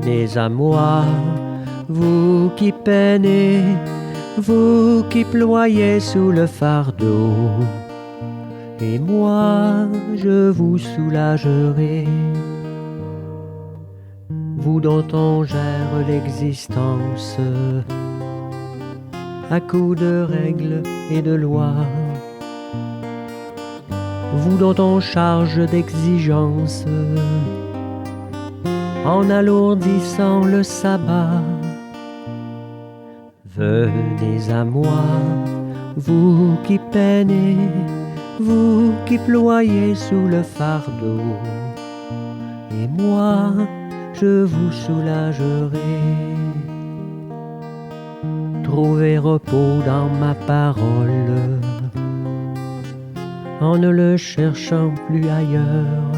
Venez à moi, vous qui peinez, vous qui ployez sous le fardeau, et moi je vous soulagerai. Vous dont on gère l'existence à coups de règles et de lois, vous dont on charge d'exigences en alourdissant le sabbat. Venez à moi, vous qui peinez, vous qui ployez sous le fardeau, et moi je vous soulagerai. Trouvez repos dans ma parole, en ne le cherchant plus ailleurs,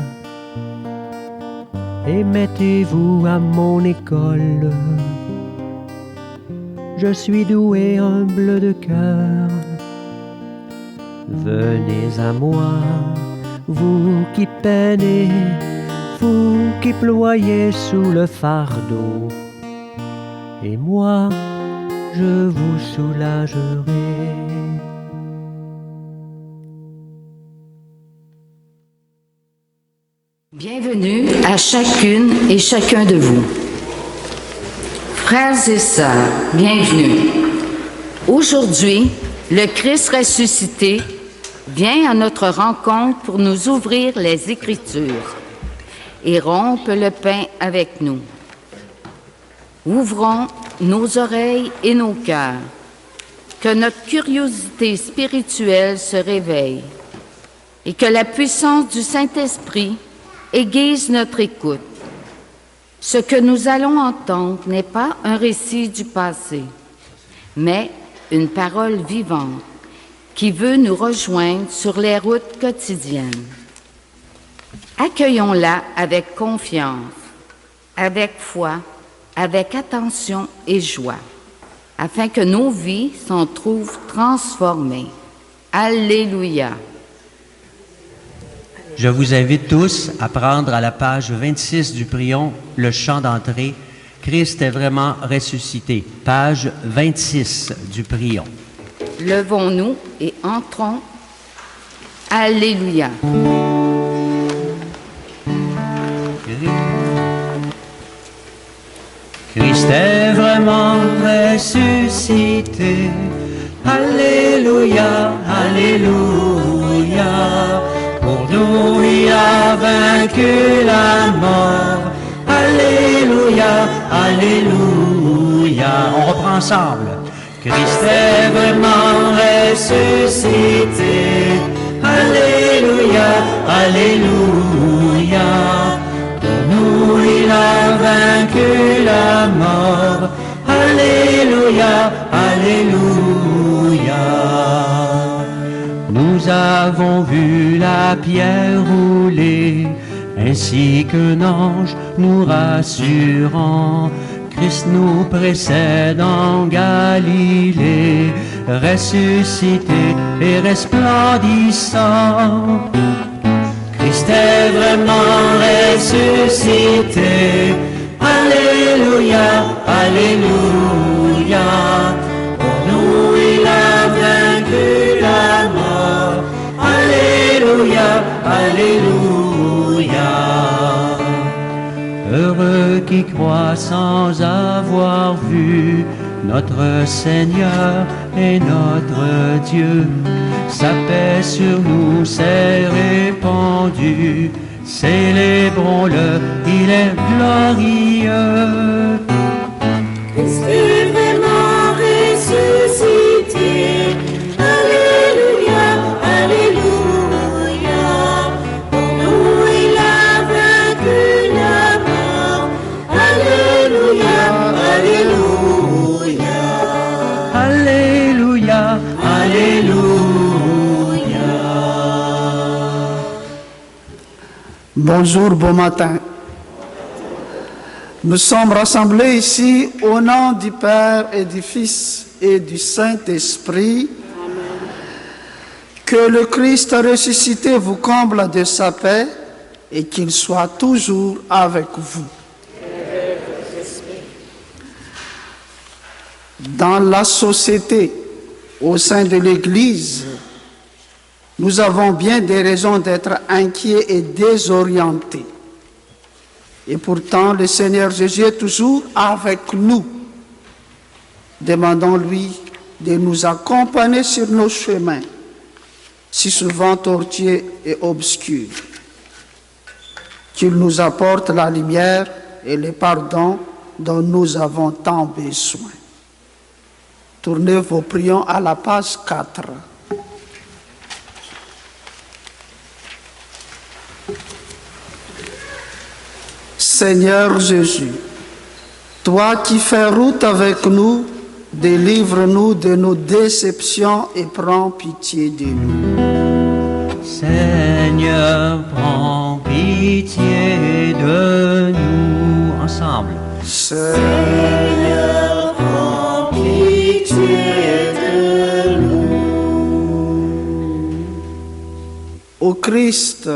et mettez-vous à mon école. Je suis doué, humble de cœur. Venez à moi, vous qui peinez, vous qui ployez sous le fardeau, et moi je vous soulagerai. Bienvenue à chacune et chacun de vous. Frères et sœurs, bienvenue. Aujourd'hui, le Christ ressuscité vient à notre rencontre pour nous ouvrir les Écritures et rompre le pain avec nous. Ouvrons nos oreilles et nos cœurs, que notre curiosité spirituelle se réveille et que la puissance du Saint-Esprit aiguise notre écoute. Ce que nous allons entendre n'est pas un récit du passé, mais une parole vivante qui veut nous rejoindre sur les routes quotidiennes. Accueillons-la avec confiance, avec foi, avec attention et joie, afin que nos vies s'en trouvent transformées. Alléluia! Je vous invite tous à prendre à la page 26 du prion le chant d'entrée « Christ est vraiment ressuscité », page 26 du prion. Levons-nous et entrons. Alléluia! Christ est vraiment ressuscité. Alléluia, Alléluia. Pour nous, il a vaincu la mort. Alléluia, Alléluia. On reprend ensemble. Christ est vraiment ressuscité. Alléluia, Alléluia. Pour nous, il a vaincu la mort. Alléluia, Alléluia. Nous avons vu la pierre rouler, ainsi qu'un ange nous rassurant. Christ nous précède en Galilée, ressuscité et resplendissant. Christ est vraiment ressuscité. Alléluia, Alléluia. Pour nous, il a vaincu la mort. Alléluia, Alléluia. Heureux qui croit sans avoir vu notre Seigneur et notre Dieu. Sa paix sur nous s'est répandue. Célébrons-le, il est glorieux. Christ est vraiment ressuscité. Alléluia, Alléluia. Pour nous, il a vaincu la mort. Alléluia, Alléluia. Alléluia, Alléluia. Bonjour, bon matin. Nous sommes rassemblés ici au nom du Père et du Fils et du Saint-Esprit. Que le Christ ressuscité vous comble de sa paix et qu'il soit toujours avec vous. Dans la société, au sein de l'Église, nous avons bien des raisons d'être inquiets et désorientés. Et pourtant, le Seigneur Jésus est toujours avec nous. Demandons-lui de nous accompagner sur nos chemins, si souvent tortueux et obscurs. Qu'il nous apporte la lumière et le pardon dont nous avons tant besoin. Tournez vos prions à la page 4. Seigneur Jésus, toi qui fais route avec nous, délivre-nous de nos déceptions et prends pitié de nous. Seigneur, prends pitié de nous. Ensemble. Seigneur, prends pitié de nous. Ô Christ,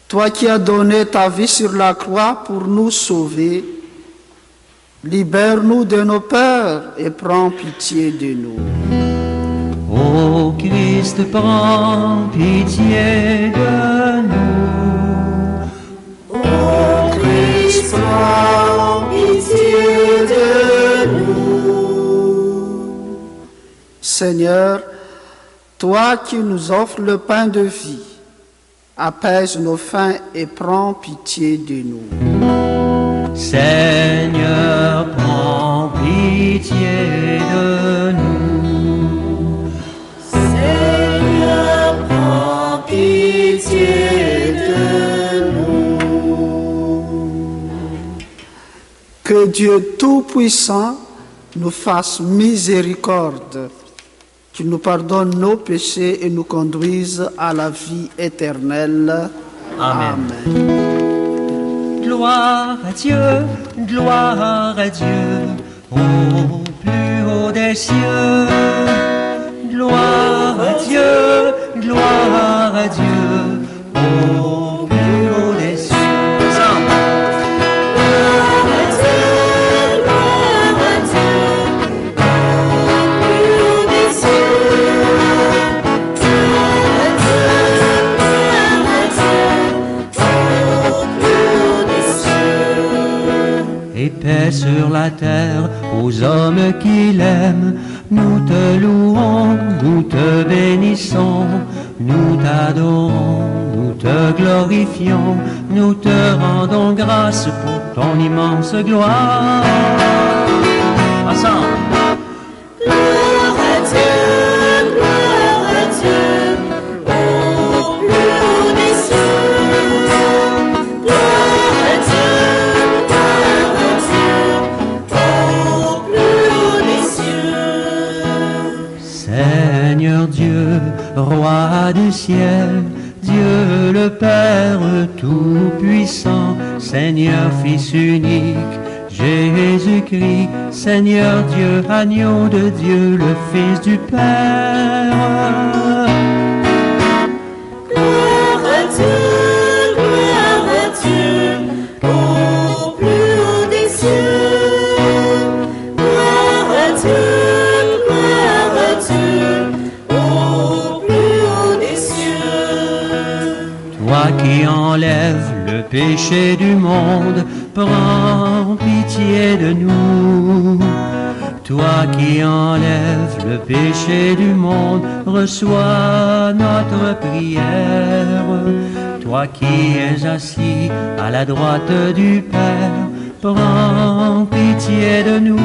toi qui as donné ta vie sur la croix pour nous sauver, libère-nous de nos peurs et prends pitié de nous. Ô Christ, prends pitié de nous. Ô Christ, prends pitié de nous. Seigneur, toi qui nous offres le pain de vie, apaise nos faim et prends pitié de nous. Seigneur, prends pitié de nous. Seigneur, prends pitié de nous. Que Dieu Tout-Puissant nous fasse miséricorde, qu'il nous pardonne nos péchés et nous conduise à la vie éternelle. Amen. Amen. Gloire à Dieu, gloire à Dieu, au plus haut des cieux. Gloire à Dieu, gloire à Dieu, au plus haut des cieux. Ensemble. Et paix sur la terre aux hommes qui l'aiment. Nous te louons, nous te bénissons, nous t'adorons, nous te glorifions, nous te rendons grâce pour ton immense gloire. Ensemble. Gloire à Dieu, au plus haut des cieux. Gloire à Dieu, au plus haut des cieux. Seigneur Dieu, roi du ciel, Dieu le Père tout-puissant, Seigneur Fils unique, Jésus-Christ, Seigneur Dieu, agneau de Dieu, le Fils du Père. Gloire à Dieu, au plus haut des cieux. Gloire à Dieu, au plus haut des cieux. Toi qui enlèves le péché du monde, prends pitié de nous. Toi qui enlèves le péché du monde, reçois notre prière. Toi qui es assis à la droite du Père, prends pitié de nous.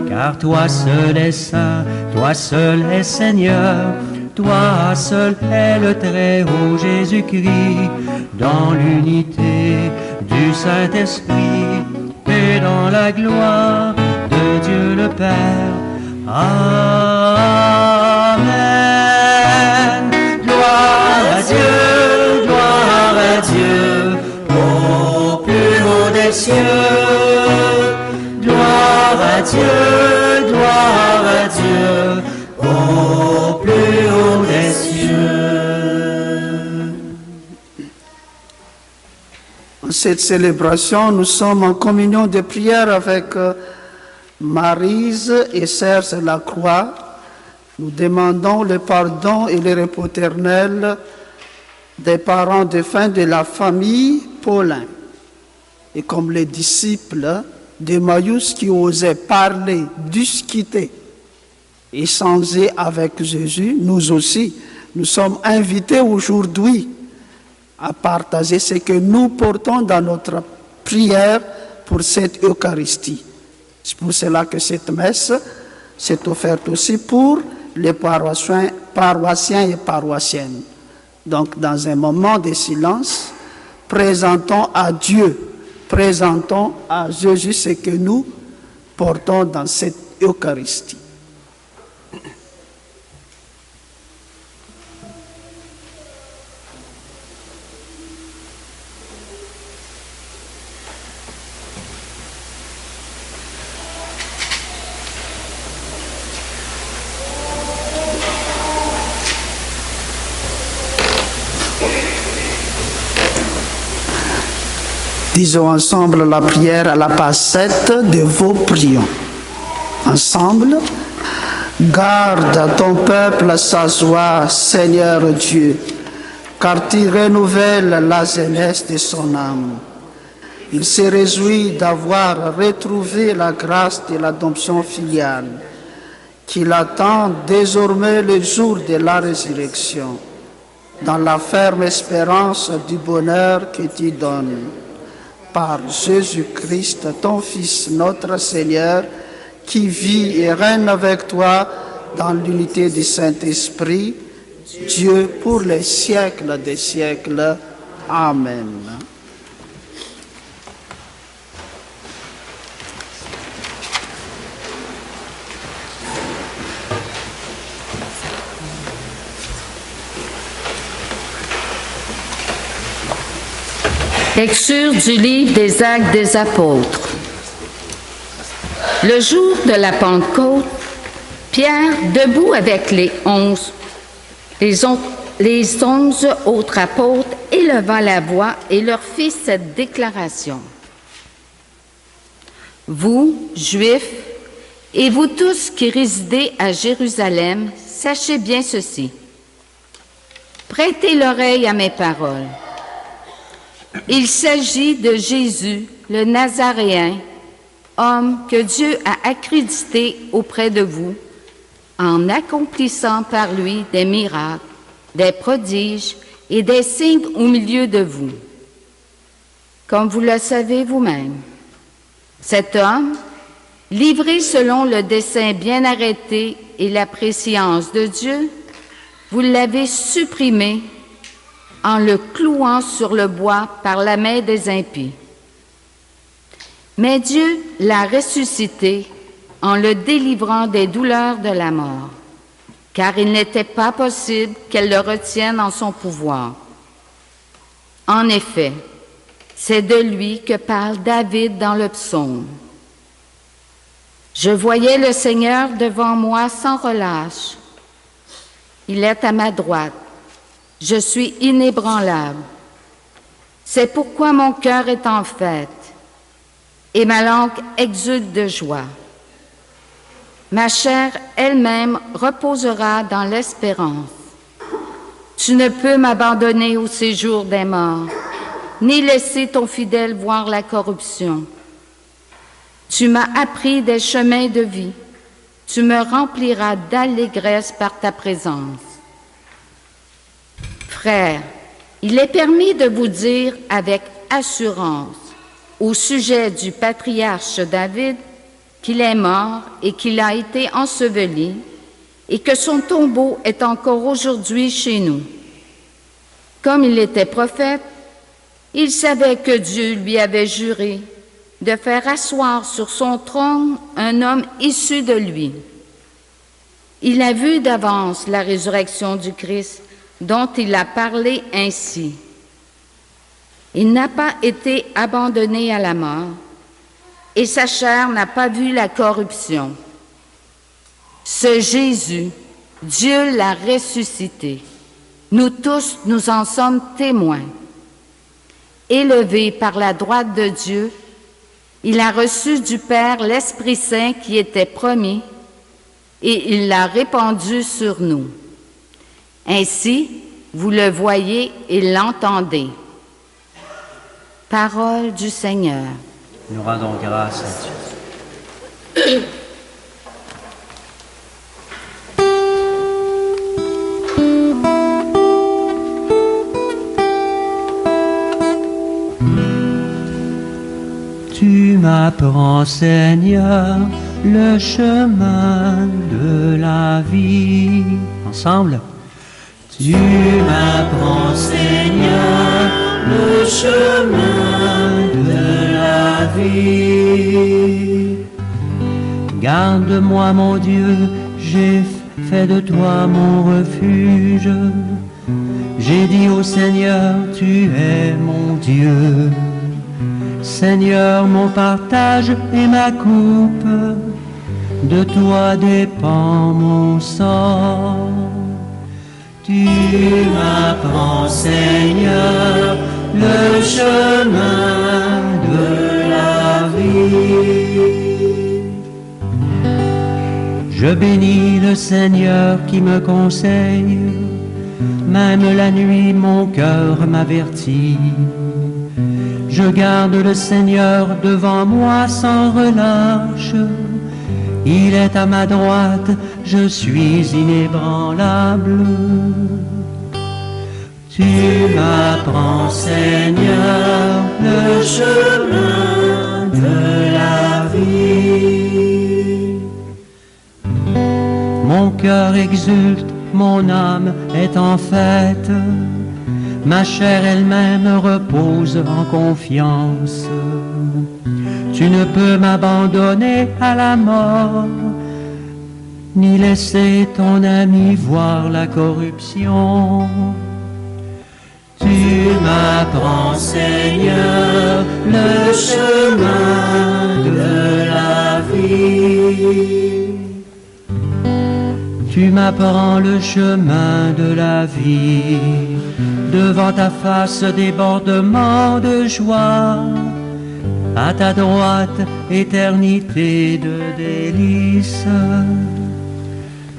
Car toi seul es saint, toi seul es Seigneur, toi seul est le Très-Haut Jésus-Christ, dans l'unité du Saint-Esprit et dans la gloire de Dieu le Père. Amen. Gloire à Dieu, au plus haut des cieux. Gloire à Dieu, au plus haut des cieux. En cette célébration, nous sommes en communion de prière avec Maryse et Serge Lacroix. Nous demandons le pardon et le repos éternel des parents défunts de la famille Paulin. Et comme les disciples d'Emmaüs qui osaient parler, discuter, échanger avec Jésus, nous aussi, nous sommes invités aujourd'hui à partager ce que nous portons dans notre prière pour cette Eucharistie. C'est pour cela que cette messe s'est offerte aussi pour les paroissiens et paroissiennes. Donc, dans un moment de silence, présentons à Dieu, présentons à Jésus ce que nous portons dans cette Eucharistie. Disons ensemble la prière à la page 7 de vos prions. Ensemble, garde à ton peuple sa joie, Seigneur Dieu, car tu renouvelles la jeunesse de son âme. Il se réjouit d'avoir retrouvé la grâce de l'adoption filiale, qu'il attend désormais le jour de la résurrection, dans la ferme espérance du bonheur que tu donnes. Par Jésus-Christ, ton Fils, notre Seigneur, qui vit et règne avec toi dans l'unité du Saint-Esprit, Dieu pour les siècles des siècles. Amen. Lecture du livre des Actes des Apôtres. Le jour de la Pentecôte, Pierre, debout avec les 11 autres apôtres, éleva la voix et leur fit cette déclaration. Vous, Juifs, et vous tous qui résidez à Jérusalem, sachez bien ceci. Prêtez l'oreille à mes paroles. Il s'agit de Jésus, le Nazaréen, homme que Dieu a accrédité auprès de vous, en accomplissant par lui des miracles, des prodiges et des signes au milieu de vous. Comme vous le savez vous-même, cet homme, livré selon le dessein bien arrêté et la préscience de Dieu, vous l'avez supprimé en le clouant sur le bois par la main des impies. Mais Dieu l'a ressuscité en le délivrant des douleurs de la mort, car il n'était pas possible qu'elle le retienne en son pouvoir. En effet, c'est de lui que parle David dans le psaume. Je voyais le Seigneur devant moi sans relâche. Il est à ma droite. Je suis inébranlable. C'est pourquoi mon cœur est en fête et ma langue exulte de joie. Ma chair elle-même reposera dans l'espérance. Tu ne peux m'abandonner au séjour des morts, ni laisser ton fidèle voir la corruption. Tu m'as appris des chemins de vie. Tu me rempliras d'allégresse par ta présence. Frères, il est permis de vous dire avec assurance au sujet du patriarche David qu'il est mort et qu'il a été enseveli et que son tombeau est encore aujourd'hui chez nous. Comme il était prophète, il savait que Dieu lui avait juré de faire asseoir sur son trône un homme issu de lui. Il a vu d'avance la résurrection du Christ, dont il a parlé ainsi. Il n'a pas été abandonné à la mort, et sa chair n'a pas vu la corruption. Ce Jésus, Dieu l'a ressuscité. Nous tous, nous en sommes témoins. Élevé par la droite de Dieu, il a reçu du Père l'Esprit Saint qui était promis, et il l'a répandu sur nous. Ainsi, vous le voyez et l'entendez. Parole du Seigneur. Nous rendons grâce à Dieu. Tu m'apprends, Seigneur, le chemin de la vie. Ensemble. Tu m'apprends, Seigneur, le chemin de la vie. Garde-moi, mon Dieu, j'ai fait de toi mon refuge. J'ai dit au Seigneur, tu es mon Dieu. Seigneur, mon partage et ma coupe, de toi dépend mon sort. Tu m'apprends, Seigneur, le chemin de la vie. Je bénis le Seigneur qui me conseille, même la nuit mon cœur m'avertit. Je garde le Seigneur devant moi sans relâche. Il est à ma droite, je suis inébranlable. Tu m'apprends, Seigneur, le chemin de la vie. Mon cœur exulte, mon âme est en fête. Ma chair elle-même repose en confiance. Tu ne peux m'abandonner à la mort, ni laisser ton ami voir la corruption. Tu m'apprends, Seigneur, le chemin de la vie. Tu m'apprends le chemin de la vie. Devant ta face, débordement de joie. À ta droite, éternité de délices.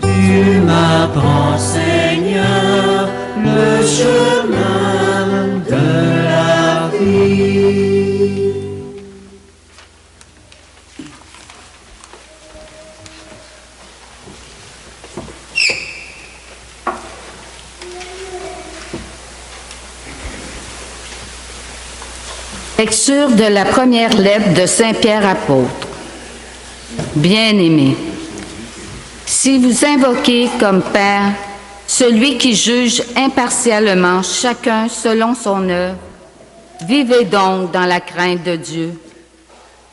Tu m'apprends, Seigneur, le chemin de la vie. Lecture de la première lettre de Saint Pierre apôtre. Bien-aimés, si vous invoquez comme Père celui qui juge impartialement chacun selon son œuvre, vivez donc dans la crainte de Dieu,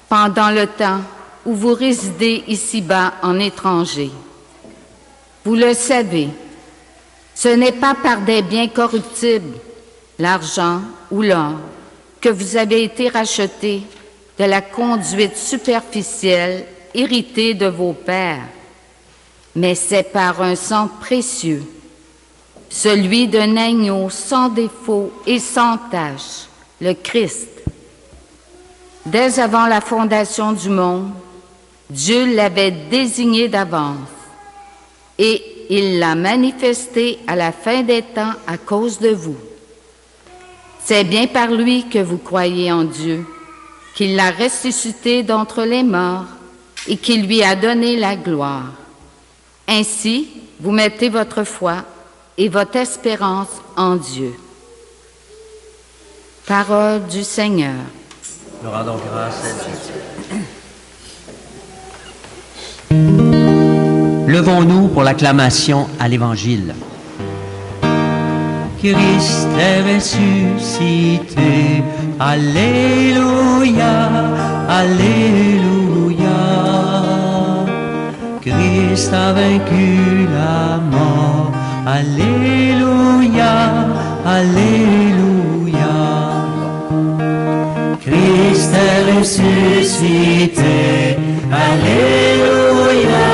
pendant le temps où vous résidez ici-bas en étranger. Vous le savez, ce n'est pas par des biens corruptibles, l'argent ou l'or, que vous avez été rachetés de la conduite superficielle héritée de vos pères, mais c'est par un sang précieux, celui d'un agneau sans défaut et sans tache, le Christ. Dès avant la fondation du monde, Dieu l'avait désigné d'avance et il l'a manifesté à la fin des temps à cause de vous. C'est bien par lui que vous croyez en Dieu, qu'il l'a ressuscité d'entre les morts et qu'il lui a donné la gloire. Ainsi, vous mettez votre foi et votre espérance en Dieu. Parole du Seigneur. Nous rendons grâce à Dieu. Levons-nous pour l'acclamation à l'Évangile. Christ est ressuscité, Alléluia, Alléluia. Christ a vaincu la mort, Alléluia, Alléluia. Christ est ressuscité. Alléluia,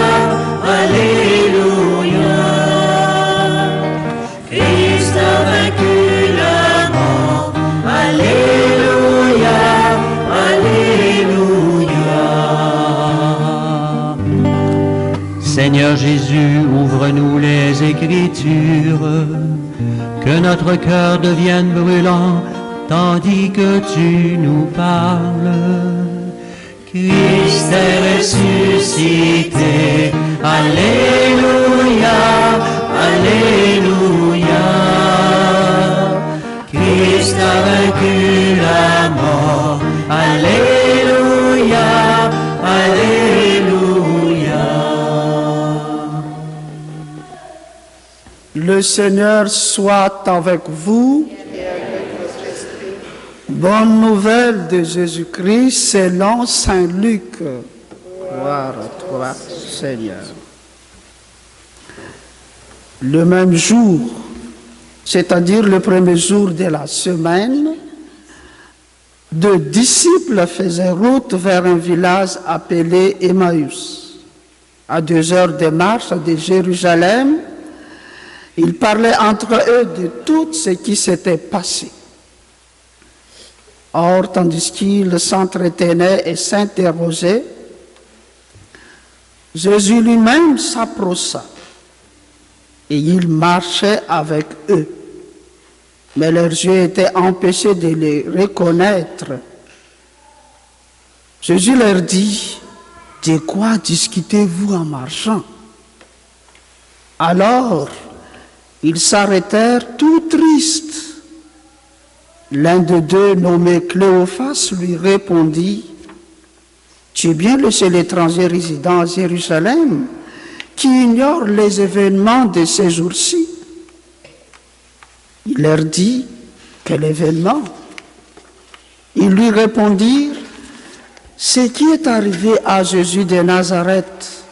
Alléluia. Christ a vaincu la mort. Alléluia, Alléluia. Seigneur Jésus, ouvre-nous les Écritures, que notre cœur devienne brûlant, tandis que tu nous parles. Christ est ressuscité. Alléluia, Alléluia. Christ a vaincu la mort. Alléluia, Alléluia. Le Seigneur soit avec vous. Bonne nouvelle de Jésus-Christ selon Saint Luc. Gloire à toi, Seigneur. Le même jour, c'est-à-dire le premier jour de la semaine, deux disciples faisaient route vers un village appelé Emmaüs. À 2 heures de marche de Jérusalem, ils parlaient entre eux de tout ce qui s'était passé. Or, tandis qu'ils s'entretenaient et s'interrogeaient, Jésus lui-même s'approcha et il marchait avec eux. Mais leurs yeux étaient empêchés de les reconnaître. Jésus leur dit, « De quoi discutez-vous en marchant ?» Alors, ils s'arrêtèrent tout tristes. L'un de deux, nommé Cléophas, lui répondit, « Tu es bien le seul étranger résidant à Jérusalem qui ignore les événements de ces jours-ci. » Il leur dit, « Quel événement ?» Ils lui répondirent, « Ce qui est arrivé à Jésus de Nazareth,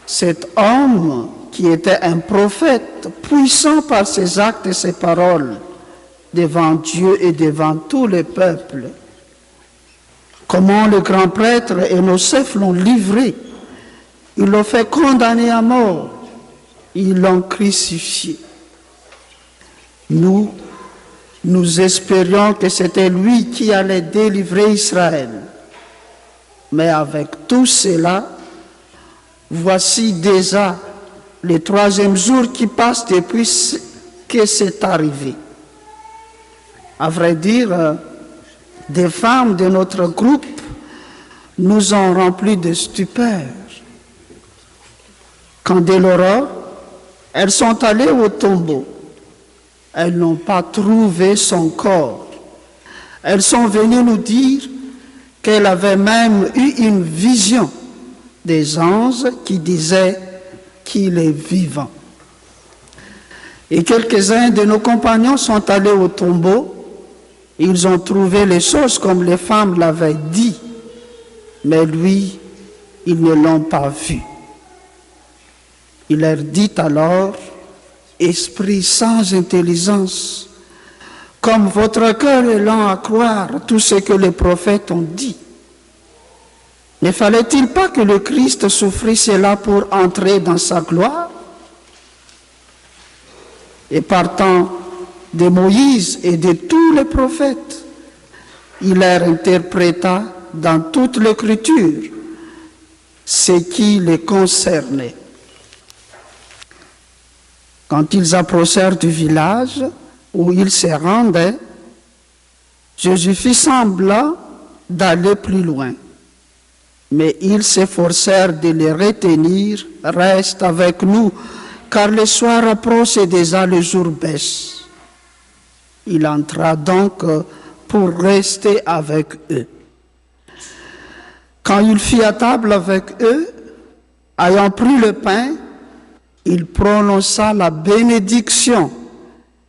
cet homme qui était un prophète, puissant par ses actes et ses paroles, devant Dieu et devant tous les peuples. Comment le grand prêtre et nos chefs l'ont livré, ils l'ont fait condamner à mort, ils l'ont crucifié. Nous espérions que c'était lui qui allait délivrer Israël. Mais avec tout cela, voici déjà le 3e jour qui passe depuis que c'est arrivé. À vrai dire, des femmes de notre groupe nous ont remplis de stupeur. Quand dès l'aurore, elles sont allées au tombeau. Elles n'ont pas trouvé son corps. Elles sont venues nous dire qu'elles avaient même eu une vision des anges qui disaient qu'il est vivant. Et quelques-uns de nos compagnons sont allés au tombeau. Ils ont trouvé les choses comme les femmes l'avaient dit, mais lui, ils ne l'ont pas vu. Il leur dit alors, « Esprit sans intelligence, comme votre cœur est lent à croire tout ce que les prophètes ont dit. Ne fallait-il pas que le Christ souffrisse cela pour entrer dans sa gloire ?» Et partant de Moïse et de tous les prophètes, il leur interpréta dans toute l'écriture ce qui les concernait. Quand ils approchèrent du village où ils se rendaient, Jésus fit semblant d'aller plus loin. Mais ils s'efforcèrent de les retenir. « Reste avec nous, car le soir approche et déjà le jour baisse. » Il entra donc pour rester avec eux. Quand il fut à table avec eux, ayant pris le pain, il prononça la bénédiction,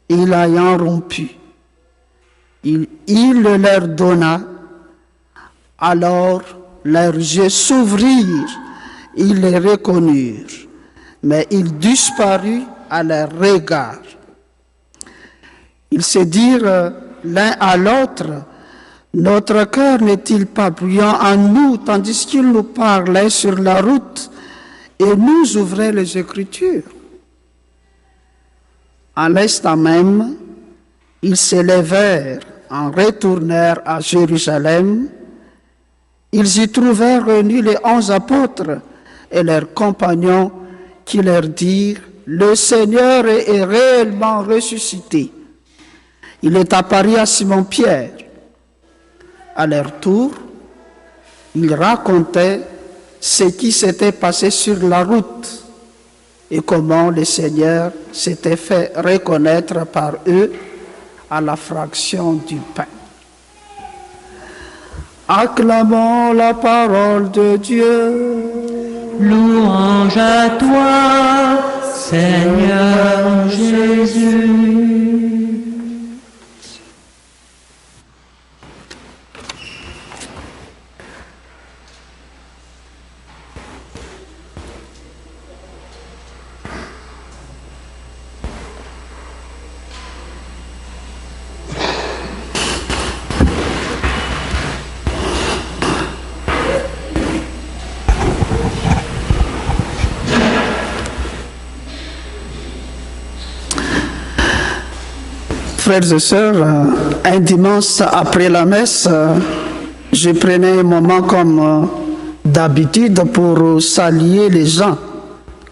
et l'ayant rompu. Il le leur donna, alors leurs yeux s'ouvrirent, ils les reconnurent, mais il disparut à leur regard. Ils se dirent l'un à l'autre, Notre cœur n'est-il pas bruyant en nous tandis qu'il nous parlait sur la route et nous ouvrait les Écritures? À l'instant même, ils s'élevèrent, en retournèrent à Jérusalem. Ils y trouvèrent réunis les 11 apôtres et leurs compagnons qui leur dirent: le Seigneur est réellement ressuscité. Il est apparu à Simon-Pierre. À leur tour, ils racontaient ce qui s'était passé sur la route et comment le Seigneur s'était fait reconnaître par eux à la fraction du pain. Acclamons la parole de Dieu. Louange à toi, Seigneur Jésus. Frères et sœurs, un dimanche après la messe, je prenais un moment comme d'habitude pour saluer les gens,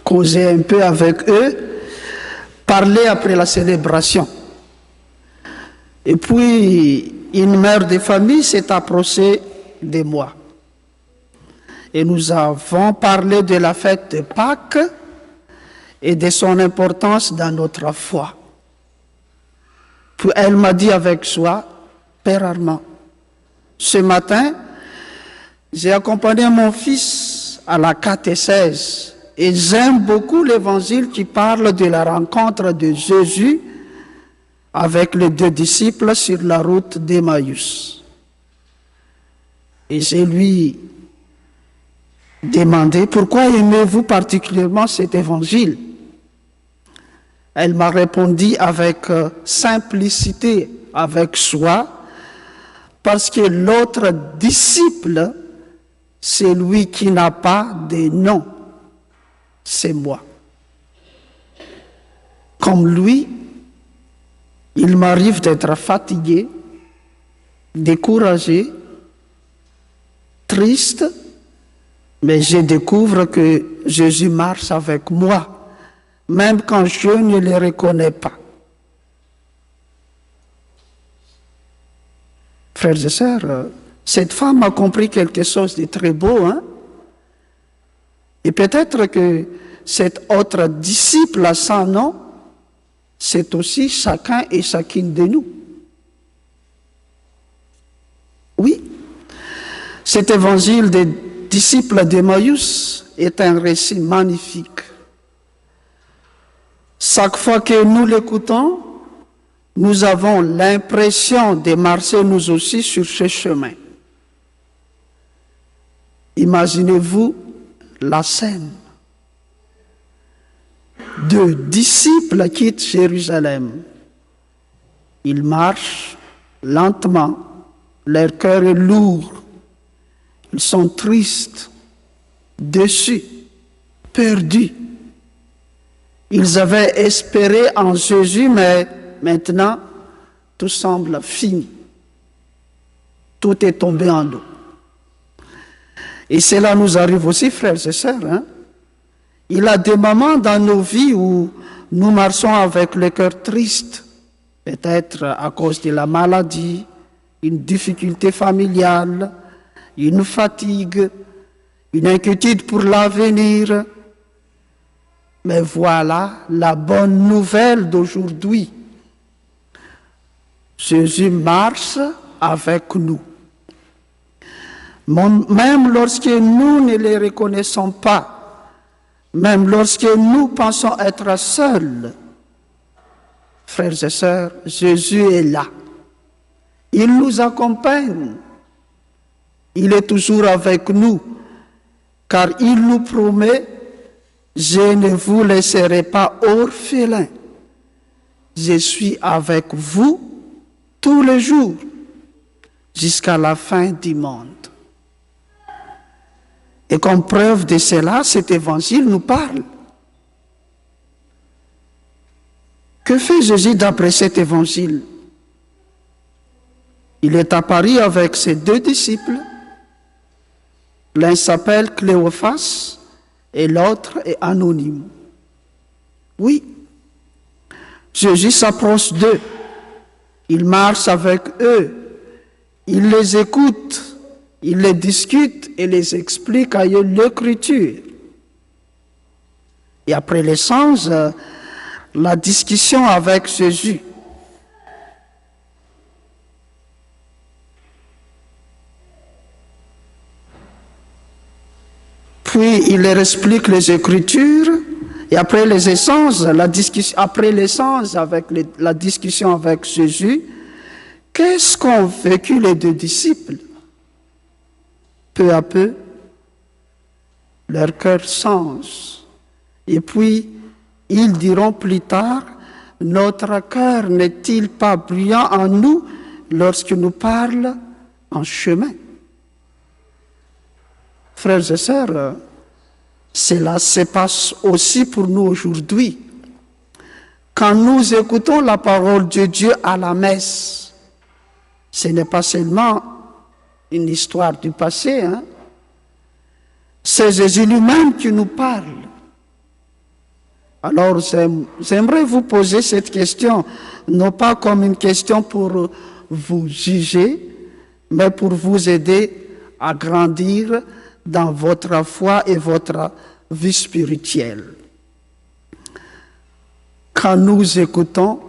causer un peu avec eux, parler après la célébration. Et puis, une mère de famille s'est approchée de moi. Et nous avons parlé de la fête de Pâques et de son importance dans notre foi. Puis elle m'a dit avec joie: Père Armand, ce matin, j'ai accompagné mon fils à la catéchèse et j'aime beaucoup l'évangile qui parle de la rencontre de Jésus avec les 2 disciples sur la route d'Emmaüs. Et je lui demandé: pourquoi aimez-vous particulièrement cet évangile? Elle m'a répondu avec simplicité, avec joie, parce que l'autre disciple, c'est lui qui n'a pas de nom, c'est moi. Comme lui, il m'arrive d'être fatigué, découragé, triste, mais je découvre que Jésus marche avec moi, même quand je ne le reconnais pas. Frères et sœurs, cette femme a compris quelque chose de très beau, hein? Et peut-être que cet autre disciple à son nom, c'est aussi chacun et chacune de nous. Oui, cet évangile des disciples d'Emmaüs est un récit magnifique. Chaque fois que nous l'écoutons, nous avons l'impression de marcher nous aussi sur ce chemin. Imaginez-vous la scène. 2 disciples quittent Jérusalem. Ils marchent lentement, leur cœur est lourd, ils sont tristes, déçus, perdus. Ils avaient espéré en Jésus, mais maintenant, tout semble fini. Tout est tombé en nous. Et cela nous arrive aussi, frères et sœurs. Hein? Il y a des moments dans nos vies où nous marchons avec le cœur triste, peut-être à cause de la maladie, une difficulté familiale, une fatigue, une inquiétude pour l'avenir. Mais voilà la bonne nouvelle d'aujourd'hui. Jésus marche avec nous. Même lorsque nous ne les reconnaissons pas, même lorsque nous pensons être seuls, frères et sœurs, Jésus est là. Il nous accompagne. Il est toujours avec nous, car il nous promet: je ne vous laisserai pas orphelins. Je suis avec vous tous les jours, jusqu'à la fin du monde. Et comme preuve de cela, cet évangile nous parle. Que fait Jésus d'après cet évangile? Il est apparu avec ses 2 disciples. L'un s'appelle Cléophas et l'autre est anonyme. Oui, Jésus s'approche d'eux. Il marche avec eux. Il les écoute. Il les discute et les explique à l'Écriture. Et après l'échange, la discussion avec Jésus. Puis il leur explique les Écritures. Et après les échanges, la discussion avec Jésus, qu'est-ce qu'ont vécu les 2 disciples? Peu à peu, leur cœur change. Et puis, ils diront plus tard, notre cœur n'est-il pas bruyant en nous lorsque nous parle en chemin? Frères et sœurs, cela se passe aussi pour nous aujourd'hui. Quand nous écoutons la parole de Dieu à la messe, ce n'est pas seulement une histoire du passé, c'est Jésus lui-même qui nous parle. Alors j'aimerais vous poser cette question, non pas comme une question pour vous juger, mais pour vous aider à grandir dans votre foi et votre vie spirituelle. Quand nous écoutons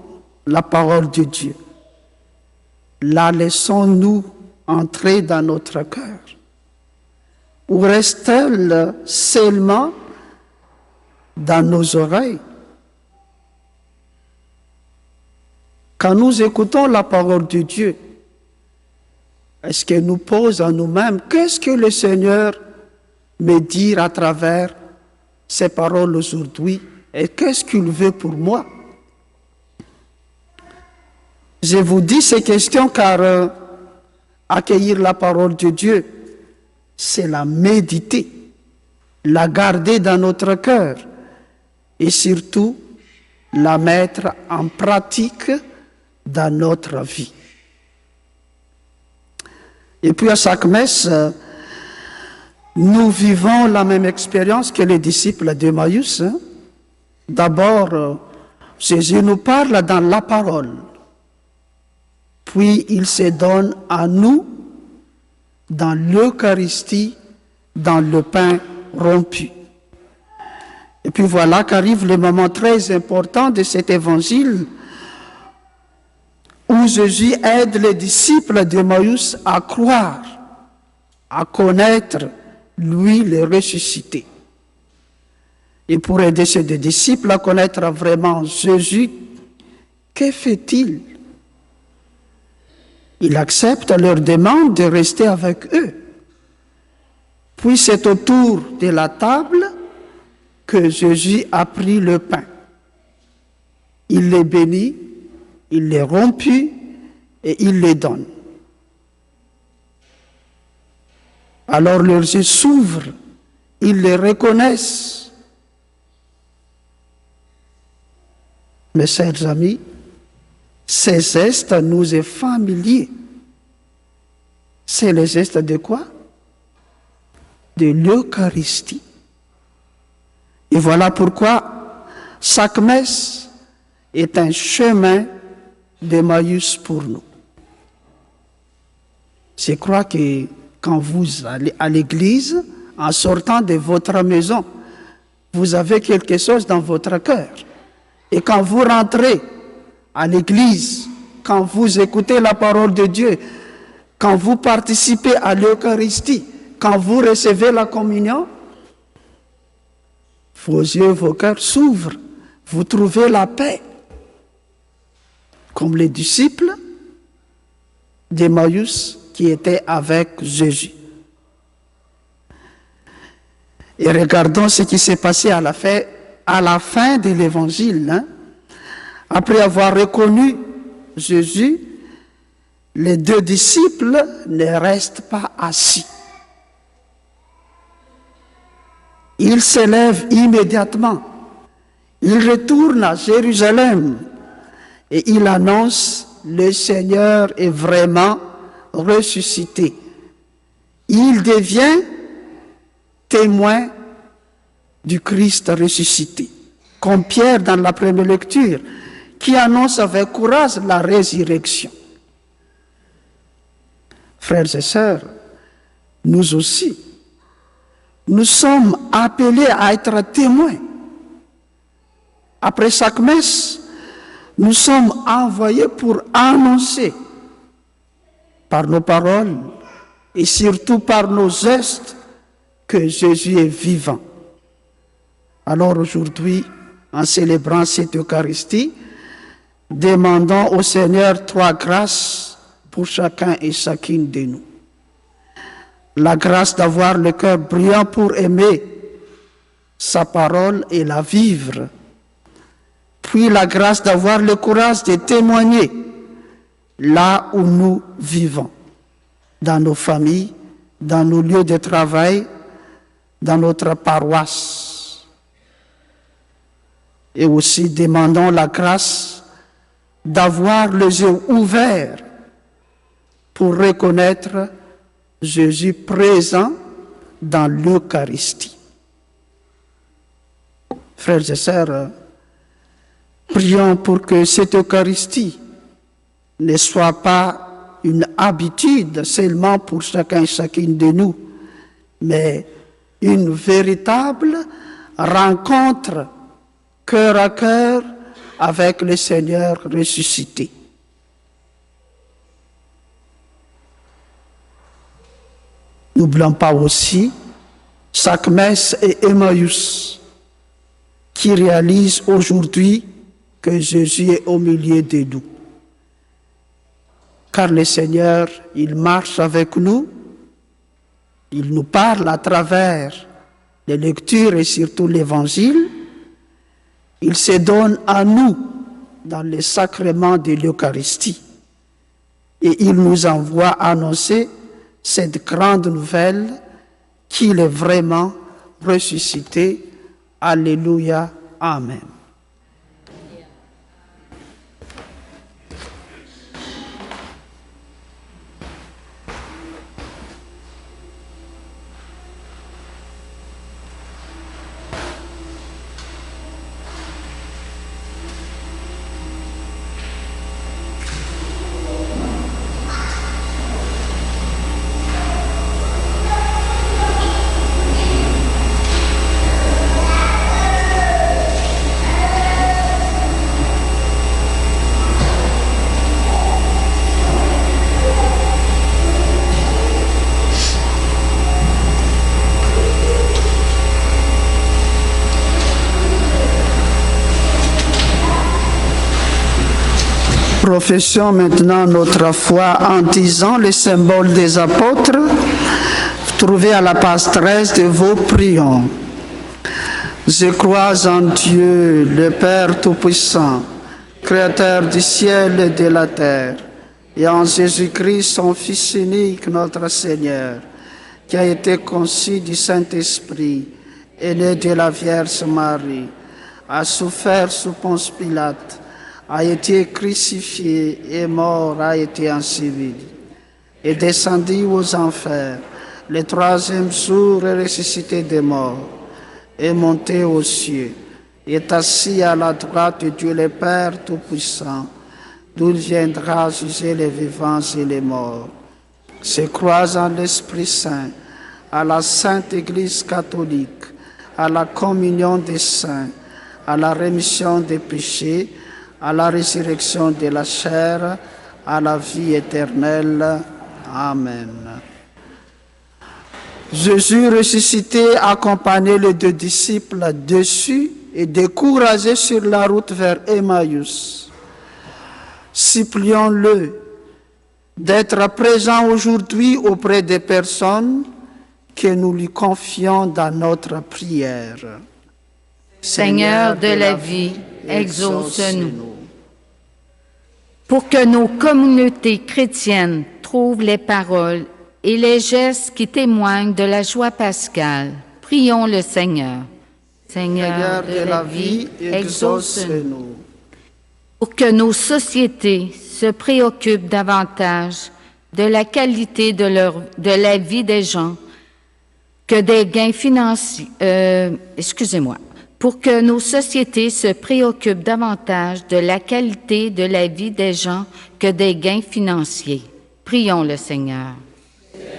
la parole de Dieu, la laissons-nous entrer dans notre cœur? Ou reste-t-elle seulement dans nos oreilles? Quand nous écoutons la parole de Dieu, est-ce qu'elle nous pose à nous-mêmes, qu'est-ce que le Seigneur me dit à travers ces paroles aujourd'hui et qu'est-ce qu'il veut pour moi? Je vous dis ces questions car accueillir la parole de Dieu, c'est la méditer, la garder dans notre cœur et surtout la mettre en pratique dans notre vie. Et puis à chaque messe, nous vivons la même expérience que les disciples d'Emmaüs. D'abord, Jésus nous parle dans la parole, puis il se donne à nous dans l'Eucharistie, dans le pain rompu. Et puis voilà qu'arrive le moment très important de cet évangile où Jésus aide les disciples d'Emmaüs à croire, à connaître lui le ressuscité. Et pour aider ces 2 disciples à connaître vraiment Jésus, que fait-il? Il accepte leur demande de rester avec eux. Puis c'est autour de la table que Jésus a pris le pain. Il les bénit, il les rompit et il les donne. Alors leurs yeux s'ouvrent, ils les reconnaissent. Mes chers amis, ces gestes nous est familier. C'est le geste de quoi? De l'Eucharistie. Et voilà pourquoi chaque messe est un chemin d'Emmaüs pour nous. Je crois que quand vous allez à l'église, en sortant de votre maison, vous avez quelque chose dans votre cœur. Et quand vous rentrez à l'église, quand vous écoutez la parole de Dieu, quand vous participez à l'Eucharistie, quand vous recevez la communion, vos yeux, vos cœurs s'ouvrent, vous trouvez la paix. Comme les disciples d'Emmaüs qui étaient avec Jésus. Et regardons ce qui s'est passé à la fin de l'évangile. Après avoir reconnu Jésus, Les 2 disciples ne restent pas assis. Ils se lèvent immédiatement. Ils retournent à Jérusalem et ils annoncent « Le Seigneur est vraiment ressuscité ». Il devient témoin du Christ ressuscité, comme Pierre dans la première lecture, qui annonce avec courage la résurrection. Frères et sœurs, nous aussi, nous sommes appelés à être témoins. Après chaque messe, nous sommes envoyés pour annoncer par nos paroles et surtout par nos gestes que Jésus est vivant. Alors aujourd'hui, en célébrant cette Eucharistie, demandons au Seigneur 3 grâces pour chacun et chacune de nous. La grâce d'avoir le cœur brillant pour aimer sa parole et la vivre. Puis la grâce d'avoir le courage de témoigner là où nous vivons, dans nos familles, dans nos lieux de travail, dans notre paroisse. Et aussi demandons la grâce d'avoir les yeux ouverts pour reconnaître Jésus présent dans l'Eucharistie. Frères et sœurs, prions pour que cette Eucharistie ne soit pas une habitude seulement pour chacun et chacune de nous, mais une véritable rencontre cœur à cœur avec le Seigneur ressuscité. N'oublions pas aussi chaque messe et Emmaüs qui réalise aujourd'hui que Jésus est au milieu de nous. Car le Seigneur, il marche avec nous, il nous parle à travers les lectures et surtout l'Évangile, il se donne à nous dans les sacrements de l'Eucharistie et il nous envoie annoncer cette grande nouvelle qu'il est vraiment ressuscité. Alléluia. Amen. Professons maintenant notre foi en disant les symboles des apôtres trouvés à la page 13 de vos prions. Je crois en Dieu, le Père Tout-Puissant, Créateur du ciel et de la terre, et en Jésus-Christ, son Fils unique, notre Seigneur, qui a été conçu du Saint-Esprit, est né de la Vierge Marie, a souffert sous Ponce Pilate, a été crucifié et mort, a été enseveli, est descendu aux enfers, le 3e jour est ressuscité des morts, est monté aux cieux, est assis à la droite de Dieu le Père Tout-Puissant, d'où il viendra juger les vivants et les morts. Je crois en l'Esprit Saint, à la Sainte Église catholique, à la communion des saints, à la rémission des péchés, à la résurrection de la chair, à la vie éternelle. Amen. Jésus ressuscité accompagnait les 2 disciples dessus et découragé sur la route vers Emmaüs. Supplions-le d'être présent aujourd'hui auprès des personnes que nous lui confions dans notre prière. Seigneur de la vie, exauce-nous. pour que nos communautés chrétiennes trouvent les paroles et les gestes qui témoignent de la joie pascale. Prions le Seigneur. Seigneur de la vie, exauce-nous. Pour que nos sociétés se préoccupent davantage de la qualité de la vie des gens que des gains financiers. Pour que nos sociétés se préoccupent davantage de la qualité de la vie des gens que des gains financiers. Prions le Seigneur.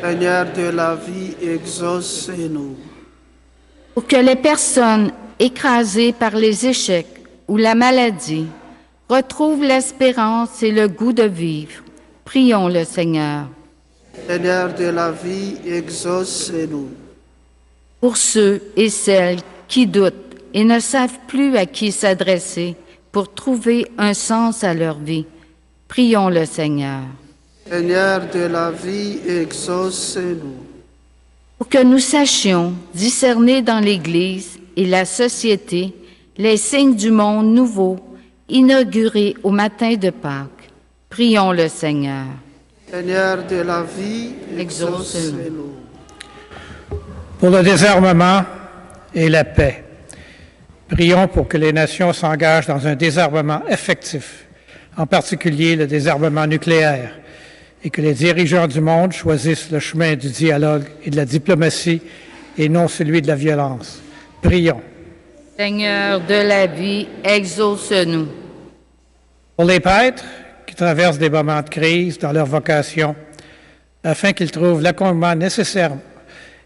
Seigneur de la vie, exauce-nous. Pour que les personnes écrasées par les échecs ou la maladie retrouvent l'espérance et le goût de vivre. Prions le Seigneur. Seigneur de la vie, exauce-nous. Pour ceux et celles qui doutent et ne savent plus à qui s'adresser pour trouver un sens à leur vie, prions le Seigneur. Seigneur de la vie, exauce-nous. Pour que nous sachions discerner dans l'Église et la société les signes du monde nouveau inauguré au matin de Pâques, prions le Seigneur. Seigneur de la vie, exauce-nous. Pour le désarmement et la paix, prions pour que les nations s'engagent dans un désarmement effectif, en particulier le désarmement nucléaire, et que les dirigeants du monde choisissent le chemin du dialogue et de la diplomatie et non celui de la violence. Prions. Seigneur de la vie, exauce-nous. Pour les prêtres qui traversent des moments de crise dans leur vocation, afin qu'ils trouvent l'accompagnement nécessaire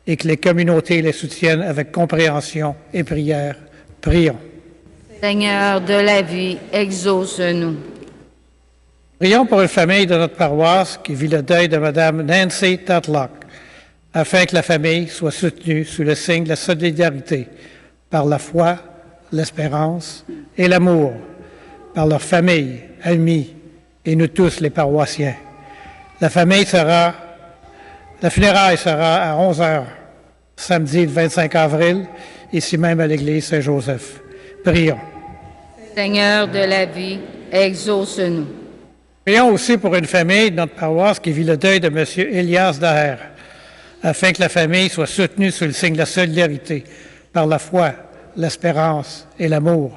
et que les communautés les soutiennent avec compréhension et prière. Prions. Seigneur de la vie, exauce-nous. Prions pour une famille de notre paroisse qui vit le deuil de Mme Nancy Tatlock, afin que la famille soit soutenue sous le signe de la solidarité par la foi, l'espérance et l'amour, par leur famille, amis et nous tous les paroissiens. La funéraille sera à 11h, samedi le 25 avril, ici même à l'église Saint-Joseph. Prions. Seigneur de la vie, exauce-nous. Prions aussi pour une famille de notre paroisse qui vit le deuil de M. Elias Daher, afin que la famille soit soutenue sous le signe de la solidarité, par la foi, l'espérance et l'amour,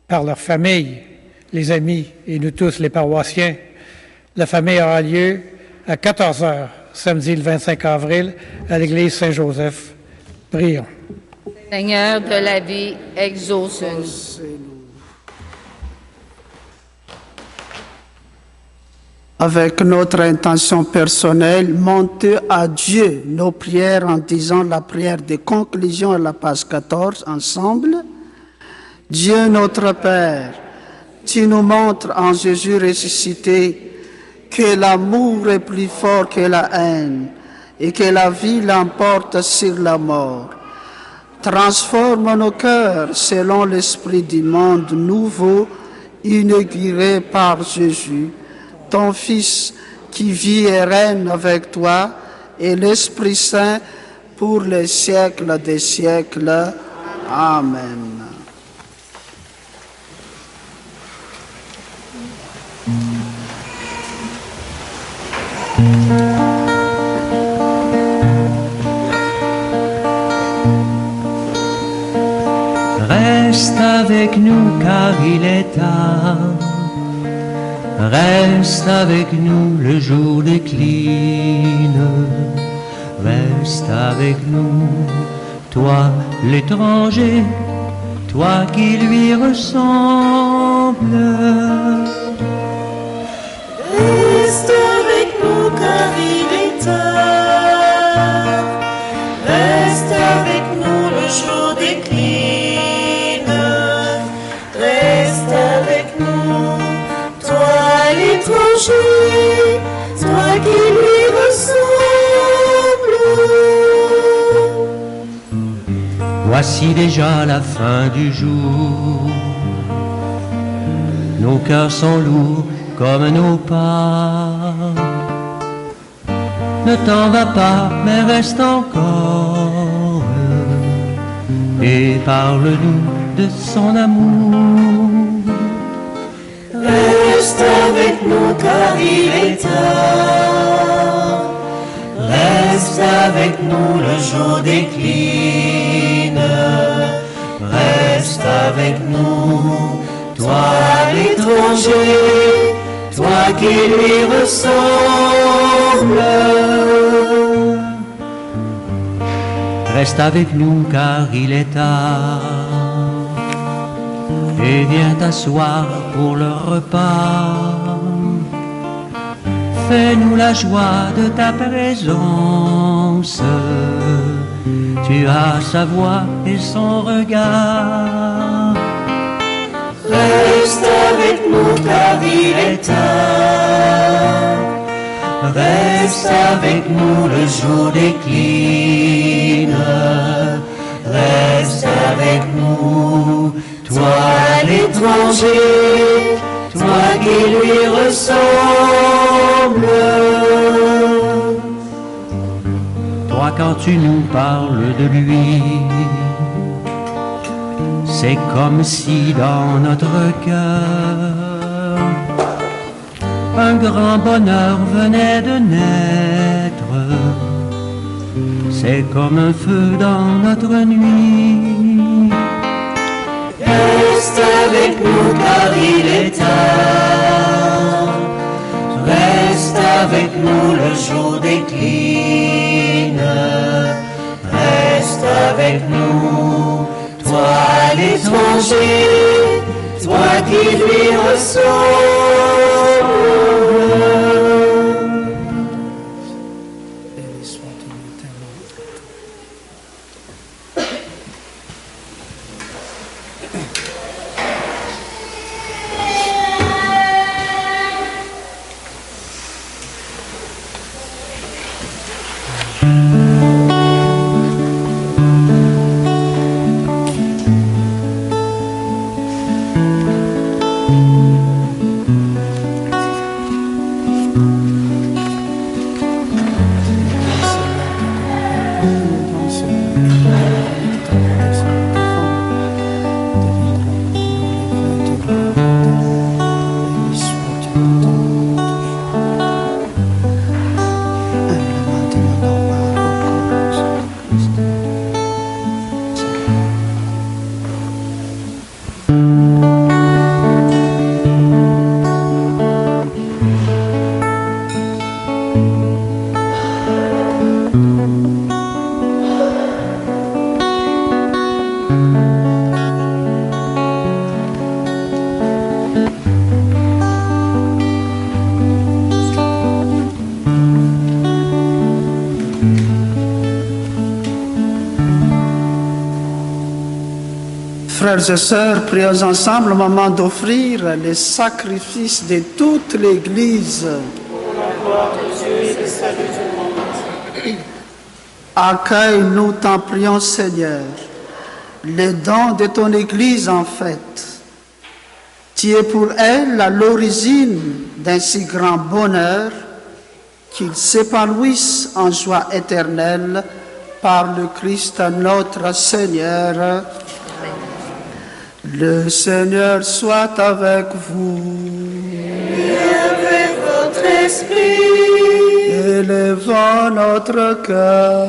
par leur famille, les amis et nous tous les paroissiens. La famille aura lieu à 14h, samedi le 25 avril, à l'église Saint-Joseph. Prions. Seigneur de la vie, exauce-nous. Avec notre intention personnelle, montez à Dieu nos prières en disant la prière de conclusion à la page 14 ensemble. Dieu notre Père, tu nous montres en Jésus ressuscité que l'amour est plus fort que la haine et que la vie l'emporte sur la mort. Transforme nos cœurs selon l'esprit du monde nouveau inauguré par Jésus, ton Fils qui vit et règne avec toi et l'Esprit Saint pour les siècles des siècles. Amen. Reste avec nous car il est tard. Reste avec nous, le jour décline. Reste avec nous, toi l'étranger, toi qui lui ressembles. Reste avec nous car il est tard. Reste avec nous, le jour décline. Reste avec nous, toi l'étranger, toi qui lui ressemble. Voici déjà la fin du jour. Nos cœurs sont lourds comme nos pas. Ne t'en va pas, mais reste encore et parle-nous de son amour. Reste Reste avec nous car il est tard. Reste avec nous, le jour décline. Reste avec nous, toi l'étranger, toi qui lui ressembles. Reste avec nous car il est tard. Et viens t'asseoir pour le repas. Fais-nous la joie de ta présence. Tu as sa voix et son regard. Reste avec nous car il est tard. Reste avec nous, le jour décline. Reste avec nous, toi l'étranger, toi qui lui ressembles. Toi quand tu nous parles de lui, c'est comme si dans notre cœur un grand bonheur venait de naître. C'est comme un feu dans notre nuit. Reste avec nous car il est tard. Reste avec nous, le jour décline. Reste avec nous, toi l'étranger, toi qui lui ressembles. Frères et sœurs, prions ensemble au moment d'offrir les sacrifices de toute l'Église. Accueille-nous, t'en prions, Seigneur, les dons de ton Église en fait. Tu es pour elle à l'origine d'un si grand bonheur qu'ils s'épanouissent en joie éternelle par le Christ notre Seigneur. Le Seigneur soit avec vous. Et avec votre esprit. Élevons notre cœur.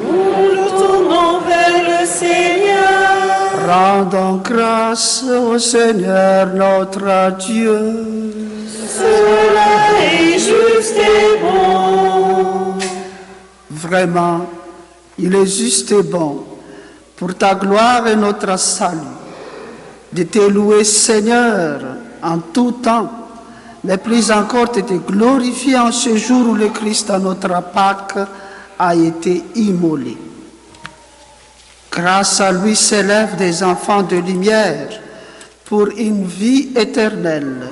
Nous nous tournons vers le Seigneur. Rendons grâce au Seigneur notre Dieu. Cela est juste et bon. Vraiment, il est juste et bon pour ta gloire et notre salut de te louer, Seigneur, en tout temps, mais plus encore de te glorifier en ce jour où le Christ, à notre Pâque, a été immolé. Grâce à lui s'élèvent des enfants de lumière pour une vie éternelle.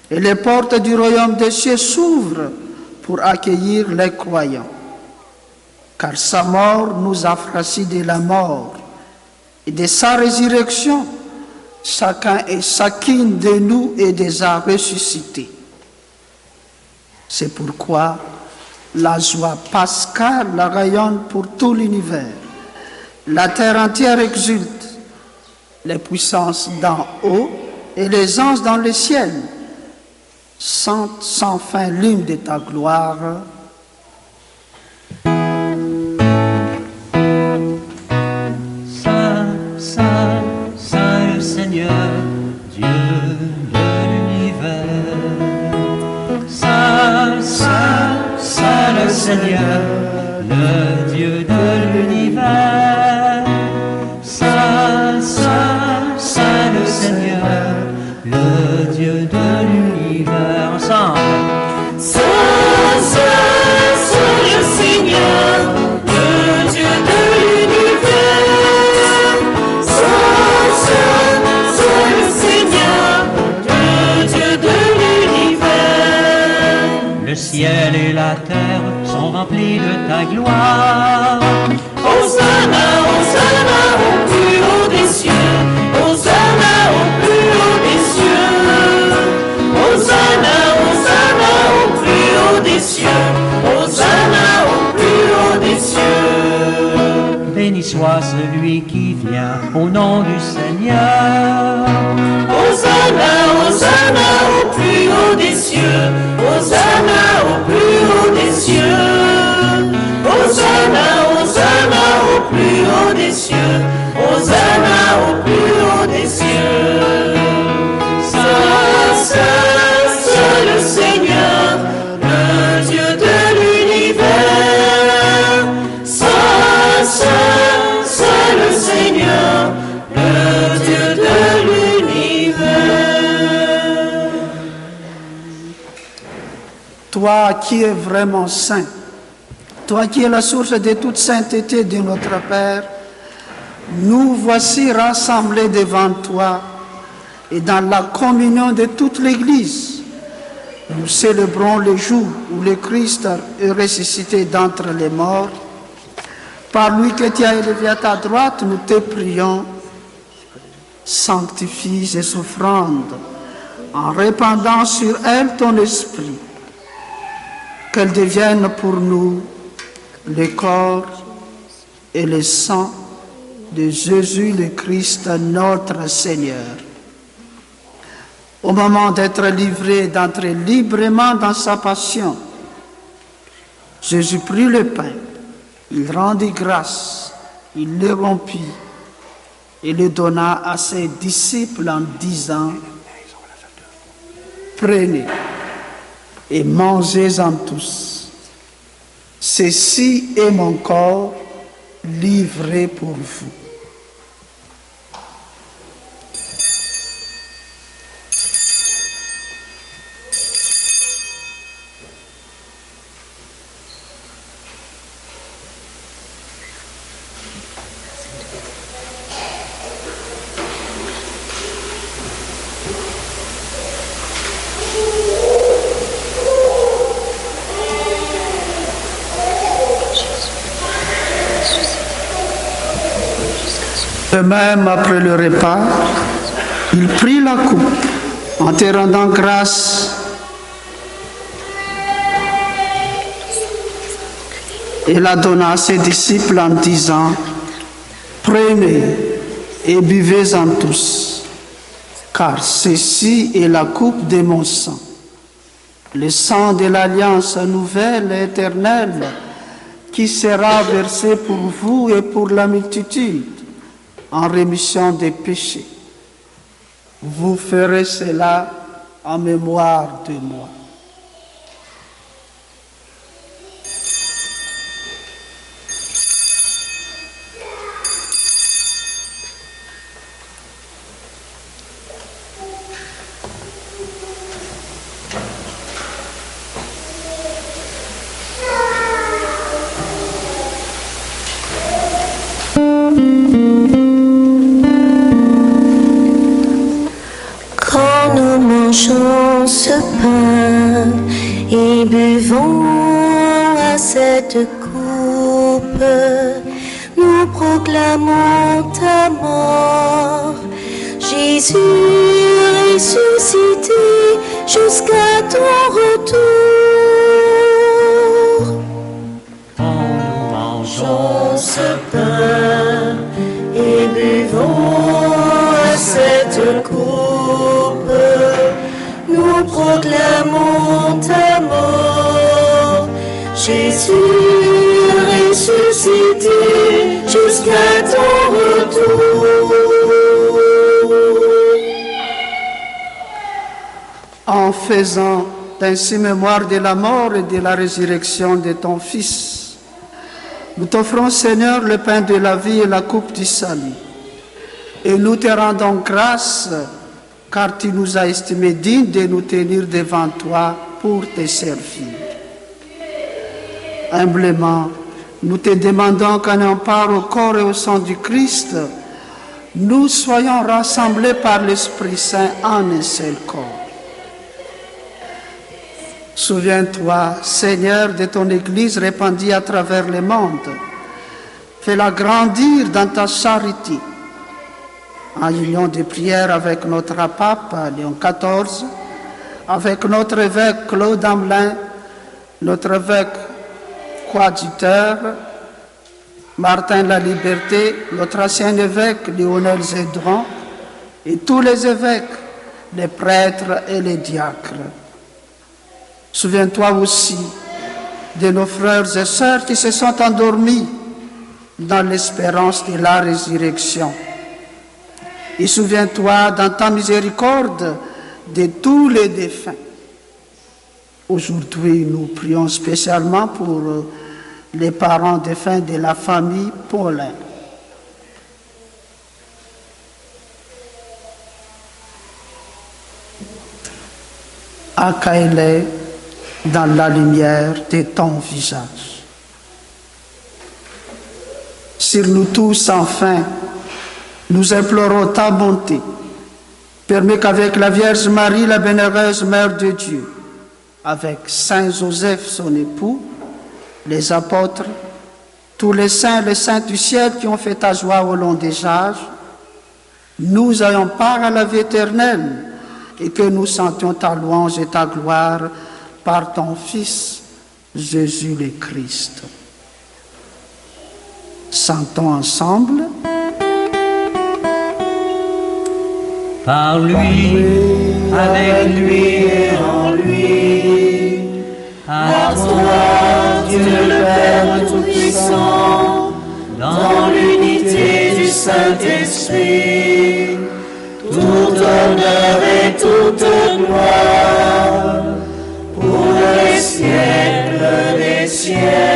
Et les portes du royaume des cieux s'ouvrent pour accueillir les croyants. Car sa mort nous affranchit de la mort et de sa résurrection. Chacun et chacune de nous est déjà ressuscité. C'est pourquoi la joie pascale rayonne pour tout l'univers. La terre entière exulte, les puissances d'en haut et les anges dans le ciel Chante sans fin l'hymne de ta gloire. Saint, Saint, Saint le Seigneur, Dieu de l'univers. Saint, Saint, Saint le Seigneur, le Dieu de l'univers. Saint, Saint, Saint le Seigneur, le Dieu de l'univers. Ensemble. Saint, Saint, Saint le Seigneur, le Dieu de l'univers. Saint, Saint, Saint le Seigneur, le Dieu de l'univers. Le ciel et la terre sont remplis de ta gloire. Hosanna, Hosanna au plus haut des cieux. Hosanna au plus haut des cieux. Hosanna, Hosanna au plus haut des cieux. Hosanna au plus haut des cieux. Béni soit celui qui vient au nom du Seigneur. Hosanna, Hosanna au plus haut des cieux. Hosanna au plus haut des cieux. Hosanna, Hosanna au plus haut des cieux. Hosanna au plus haut des cieux. Saint, Saint, Saint le Seigneur, le Dieu de l'univers. Saint, Saint, Saint le Seigneur, le Dieu de l'univers. Toi qui es vraiment saint, toi qui es la source de toute sainteté de notre Père, nous voici rassemblés devant toi et dans la communion de toute l'Église. Nous célébrons le jour où le Christ est ressuscité d'entre les morts. Par lui que tu as élevé à ta droite, nous te prions, sanctifie ces offrandes en répandant sur elles ton esprit, qu'elles deviennent pour nous le corps et le sang de Jésus le Christ, notre Seigneur. Au moment d'être livré, d'entrer librement dans sa passion, Jésus prit le pain, il rendit grâce, il le rompit et le donna à ses disciples en disant: prenez et mangez-en tous. Ceci est mon corps livré pour vous. De même, après le repas, il prit la coupe en te rendant grâce et la donna à ses disciples en disant: prenez et buvez-en tous, car ceci est la coupe de mon sang, le sang de l'alliance nouvelle et éternelle qui sera versé pour vous et pour la multitude en rémission des péchés. Vous ferez cela en mémoire de moi. Mangeons ce pain et buvons à cette coupe, nous proclamons ta mort, Jésus ressuscité jusqu'à ton retour. Nous mangeons ce pain et buvons à cette coupe, nous proclamons mon amour. Jésus ressuscité jusqu'à ton retour. En faisant ainsi mémoire de la mort et de la résurrection de ton Fils, nous t'offrons, Seigneur, le pain de la vie et la coupe du salut. Et nous te rendons grâce, car tu nous as estimés dignes de nous tenir devant toi pour te servir. Humblement, nous te demandons qu'en ayant part au corps et au sang du Christ, nous soyons rassemblés par l'Esprit Saint en un seul corps. Souviens-toi, Seigneur, de ton Église répandue à travers le monde. Fais-la grandir dans ta charité. En union de prière avec notre pape Léon XIV, avec notre évêque Claude Hamelin, notre évêque coadjuteur Martin La Liberté, notre ancien évêque Lionel Zédron et tous les évêques, les prêtres et les diacres. Souviens-toi aussi de nos frères et sœurs qui se sont endormis dans l'espérance de la résurrection. Et souviens-toi dans ta miséricorde de tous les défunts. Aujourd'hui, nous prions spécialement pour les parents défunts de la famille Paulin. Accueille-les dans la lumière de ton visage. Sur nous tous, enfin, nous implorons ta bonté. Permets qu'avec la Vierge Marie, la bienheureuse Mère de Dieu, avec Saint Joseph, son époux, les apôtres, tous les saints et les saintes du ciel qui ont fait ta joie au long des âges, nous ayons part à la vie éternelle et que nous sentions ta louange et ta gloire par ton Fils, Jésus le Christ. Chantons ensemble. Par lui, avec lui et en lui, à toi, Dieu le Père Tout-Puissant, dans l'unité du Saint-Esprit, tout honneur et toute gloire, pour les siècles des siècles.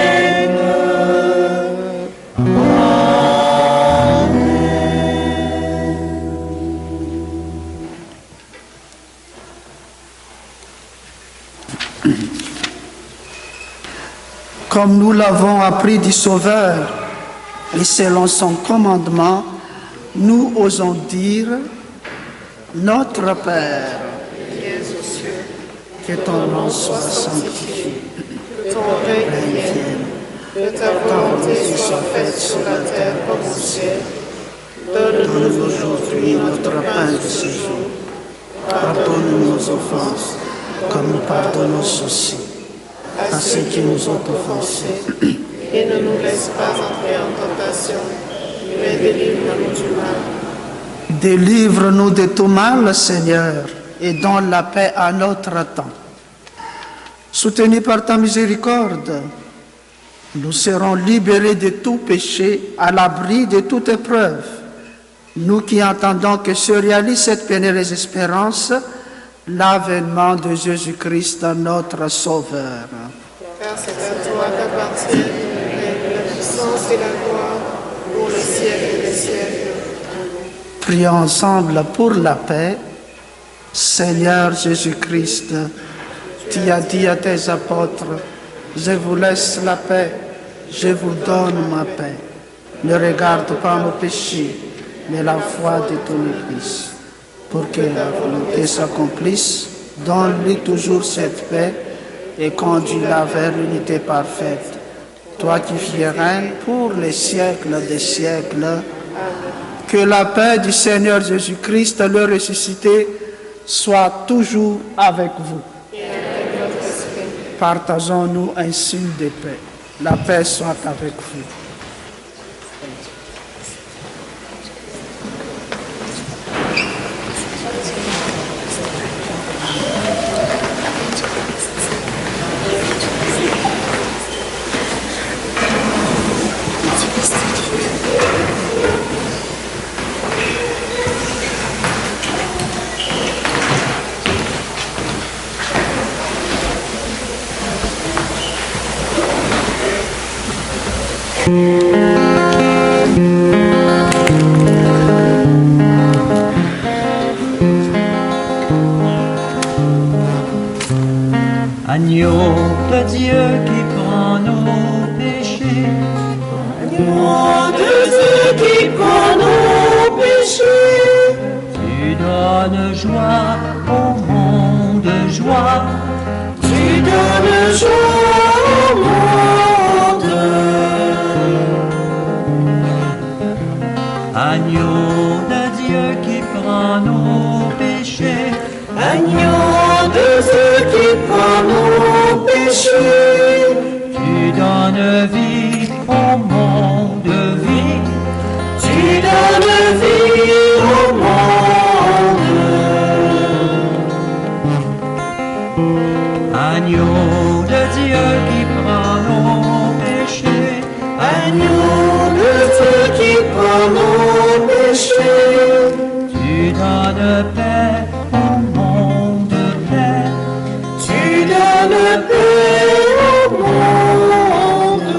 Comme nous l'avons appris du Sauveur, et selon son commandement, nous osons dire, Notre Père, qui es aux cieux, que ton nom soit sanctifié, que ton règne vienne, que ta volonté soit faite sur la terre comme au ciel. donne-nous aujourd'hui notre pain de ce jour. Pardonne-nous nos offenses, comme nous pardonnons aussi à ceux qui nous ont offensés. Et ne nous laisse pas entrer en tentation, mais délivre-nous du mal. Délivre-nous de tout mal, Seigneur, et donne la paix à notre temps. Soutenus par ta miséricorde, nous serons libérés de tout péché, à l'abri de toute épreuve. Nous qui entendons que se réalise cette pénéreuse espérance, l'avènement de Jésus-Christ, notre Sauveur. Car c'est à toi qu'appartiennent la puissance et la gloire pour les siècles des siècles. Prions ensemble pour la paix. Seigneur Jésus-Christ, tu as dit à tes apôtres, je vous laisse la paix, je vous donne ma paix. Ne regarde pas nos péchés, mais la foi de ton Église. Pour que la volonté s'accomplisse, donne-lui toujours cette paix et conduis-la vers l'unité parfaite. Toi qui vis et règnes pour les siècles des siècles, que la paix du Seigneur Jésus-Christ, le ressuscité, soit toujours avec vous. Partageons-nous un signe de paix. La paix soit avec vous. Agneau de Dieu qui prend nos péchés, Agneau de Dieu qui prend nos péchés, tu donnes joie au monde, joie, tu donnes joie au monde. Agneau de Dieu qui prend nos péchés, Agneau de Dieu qui prend nos péchés, tu donnes vie au monde, vie, tu donnes vie au monde. Agneau de Dieu qui prend nos péchés, Agneau de Dieu qui prend nos péchés, tu donnes paix au monde, paix, tu donnes paix au monde.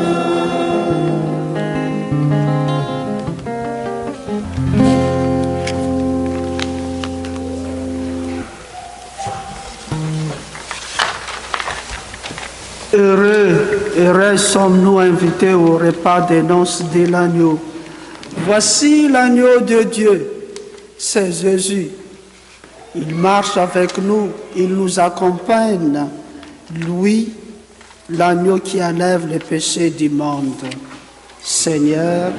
Heureux sommes-nous invités au repas des noces de l'agneau. Voici l'agneau de Dieu, c'est Jésus. Il marche avec nous, il nous accompagne. Lui, l'agneau qui enlève les péchés du monde. Seigneur,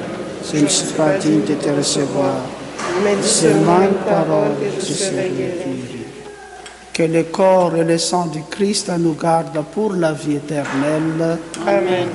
je ne suis pas digne de te recevoir, Mais c'est seulement ma une parole parole que que tu je seras serai guéri. guéri. Que le corps et le sang du Christ nous gardent pour la vie éternelle. Amen.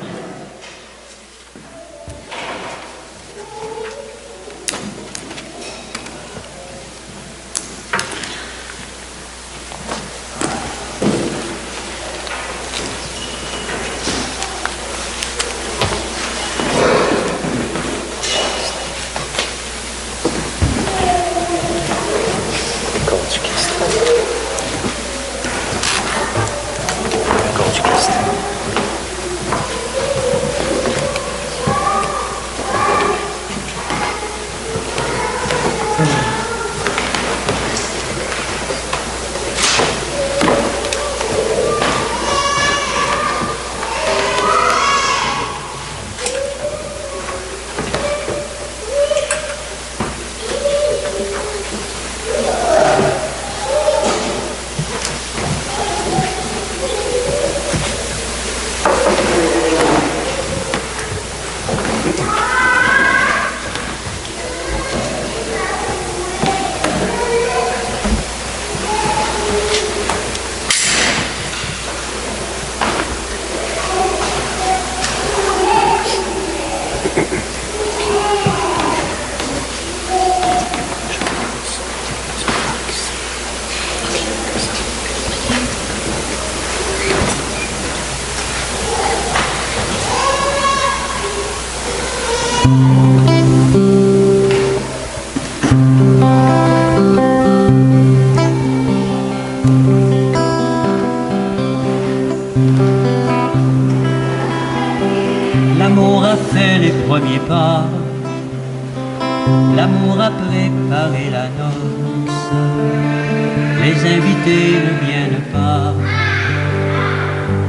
L'amour a fait les premiers pas, l'amour a préparé la noce, les invités ne viennent pas,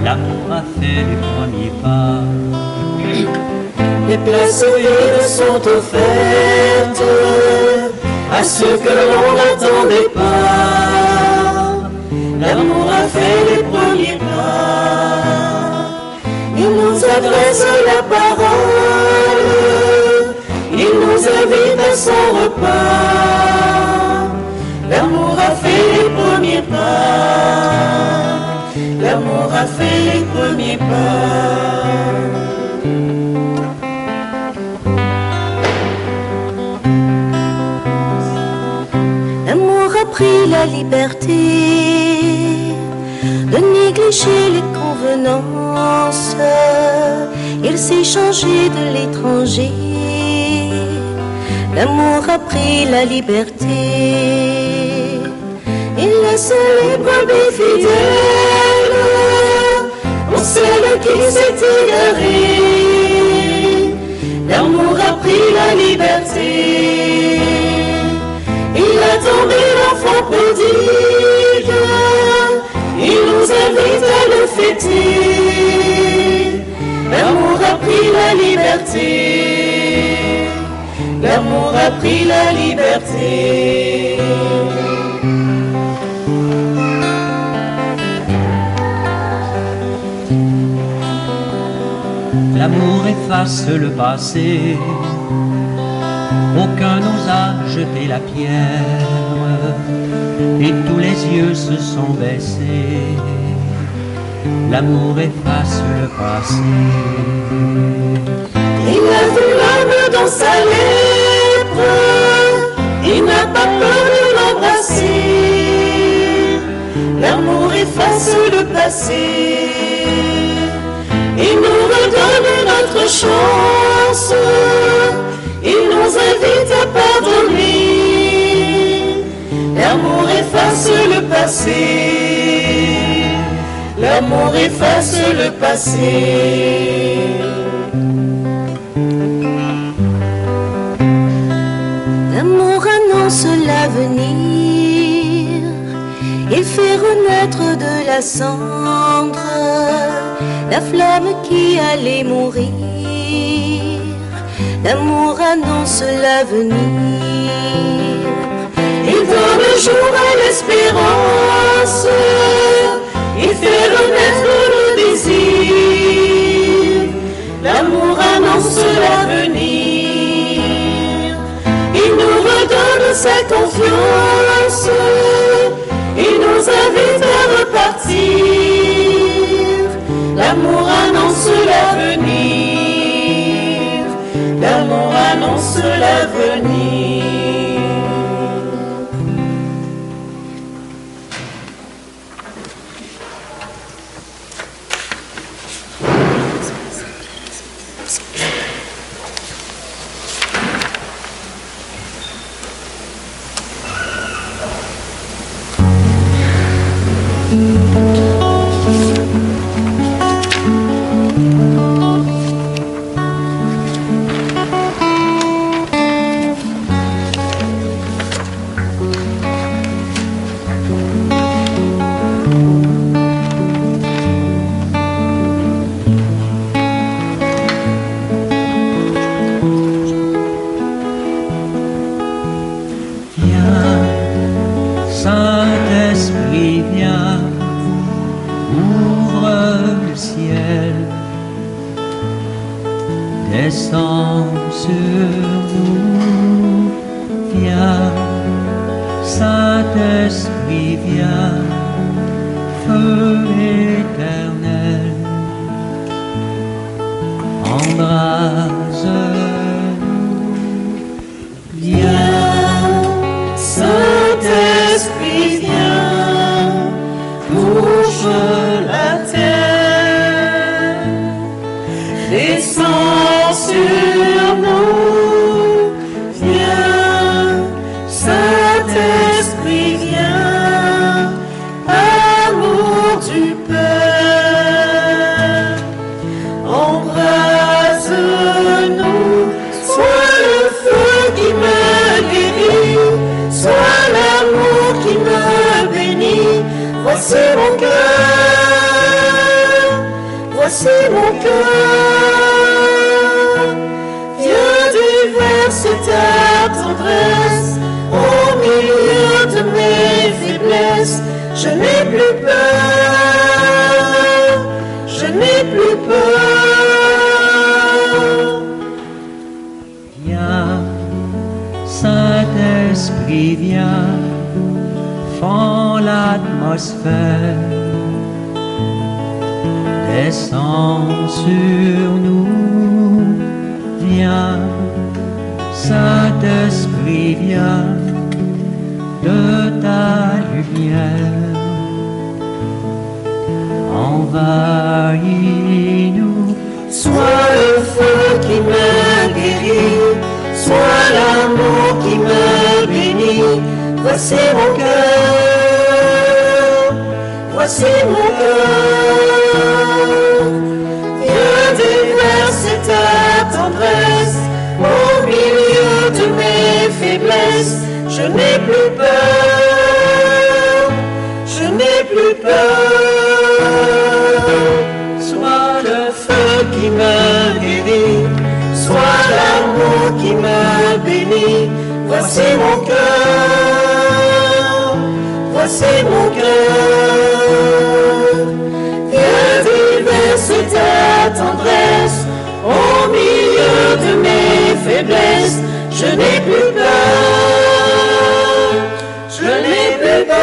l'amour a fait les premiers pas. Les places vides sont offertes à ceux que l'on n'attendait pas. L'amour a fait les premiers pas. Il nous adresse la parole. Il nous invite à son repas. L'amour a fait les premiers pas. L'amour a fait les premiers pas. L'amour a pris la liberté de négliger les convenances. Il s'est changé de l'étranger. L'amour a pris la liberté. Il laisse les brebis fidèles pour celle qui s'est égarée. pris la liberté. Il attendait l'enfant prodigue, il nous invite à le fêter. L'amour a pris la liberté, l'amour a pris la liberté. L'amour efface le passé, aucun n'osa jeter la pierre, et tous les yeux se sont baissés. L'amour efface le passé. Il a vu l'homme dans sa lèpre, il n'a pas peur de l'embrasser. L'amour efface le passé, il nous redonne notre chance, il nous invite à pardonner. L'amour efface le passé, l'amour efface le passé. L'amour annonce l'avenir, il fait renaître de la cendre la flamme qui allait mourir. L'amour annonce l'avenir, il donne jour à l'espérance, il fait renaître le désir. L'amour annonce l'avenir, il nous redonne sa confiance, il nous invite à repartir. L'amour annonce l'avenir, l'amour annonce l'avenir. Saint-Esprit, viens, ouvre le ciel, descends sur nous, viens, Saint-Esprit, viens, feu éternel, embrase-nous, viens, Saint-Esprit, viens, touche la terre, descends sur nous, viens, Saint-Esprit, viens, amour du Père, embrase-nous, sois le feu qui me guérit, sois l'amour qui me bénit. Voici mon cœur, voici mon cœur. Viens déverser ta tendresse au milieu de mes faiblesses. Je n'ai plus peur, je n'ai plus peur. viens, Saint-Esprit, viens, fends l'atmosphère, descends sur nous, viens, Saint-Esprit, viens, de ta lumière, envahis-nous, Sois le feu qui me guérit, sois l'amour qui me bénit. Voici mon cœur, voici mon cœur. Viens déverser ta tendresse au faiblesse, je n'ai plus peur, je n'ai plus peur. Soit le feu qui me guérit, soit l'amour qui me bénit. Voici mon cœur, voici mon cœur. Viens déverser ta tendresse au milieu de mes faiblesses. Je n'ai plus peur, je n'ai plus peur.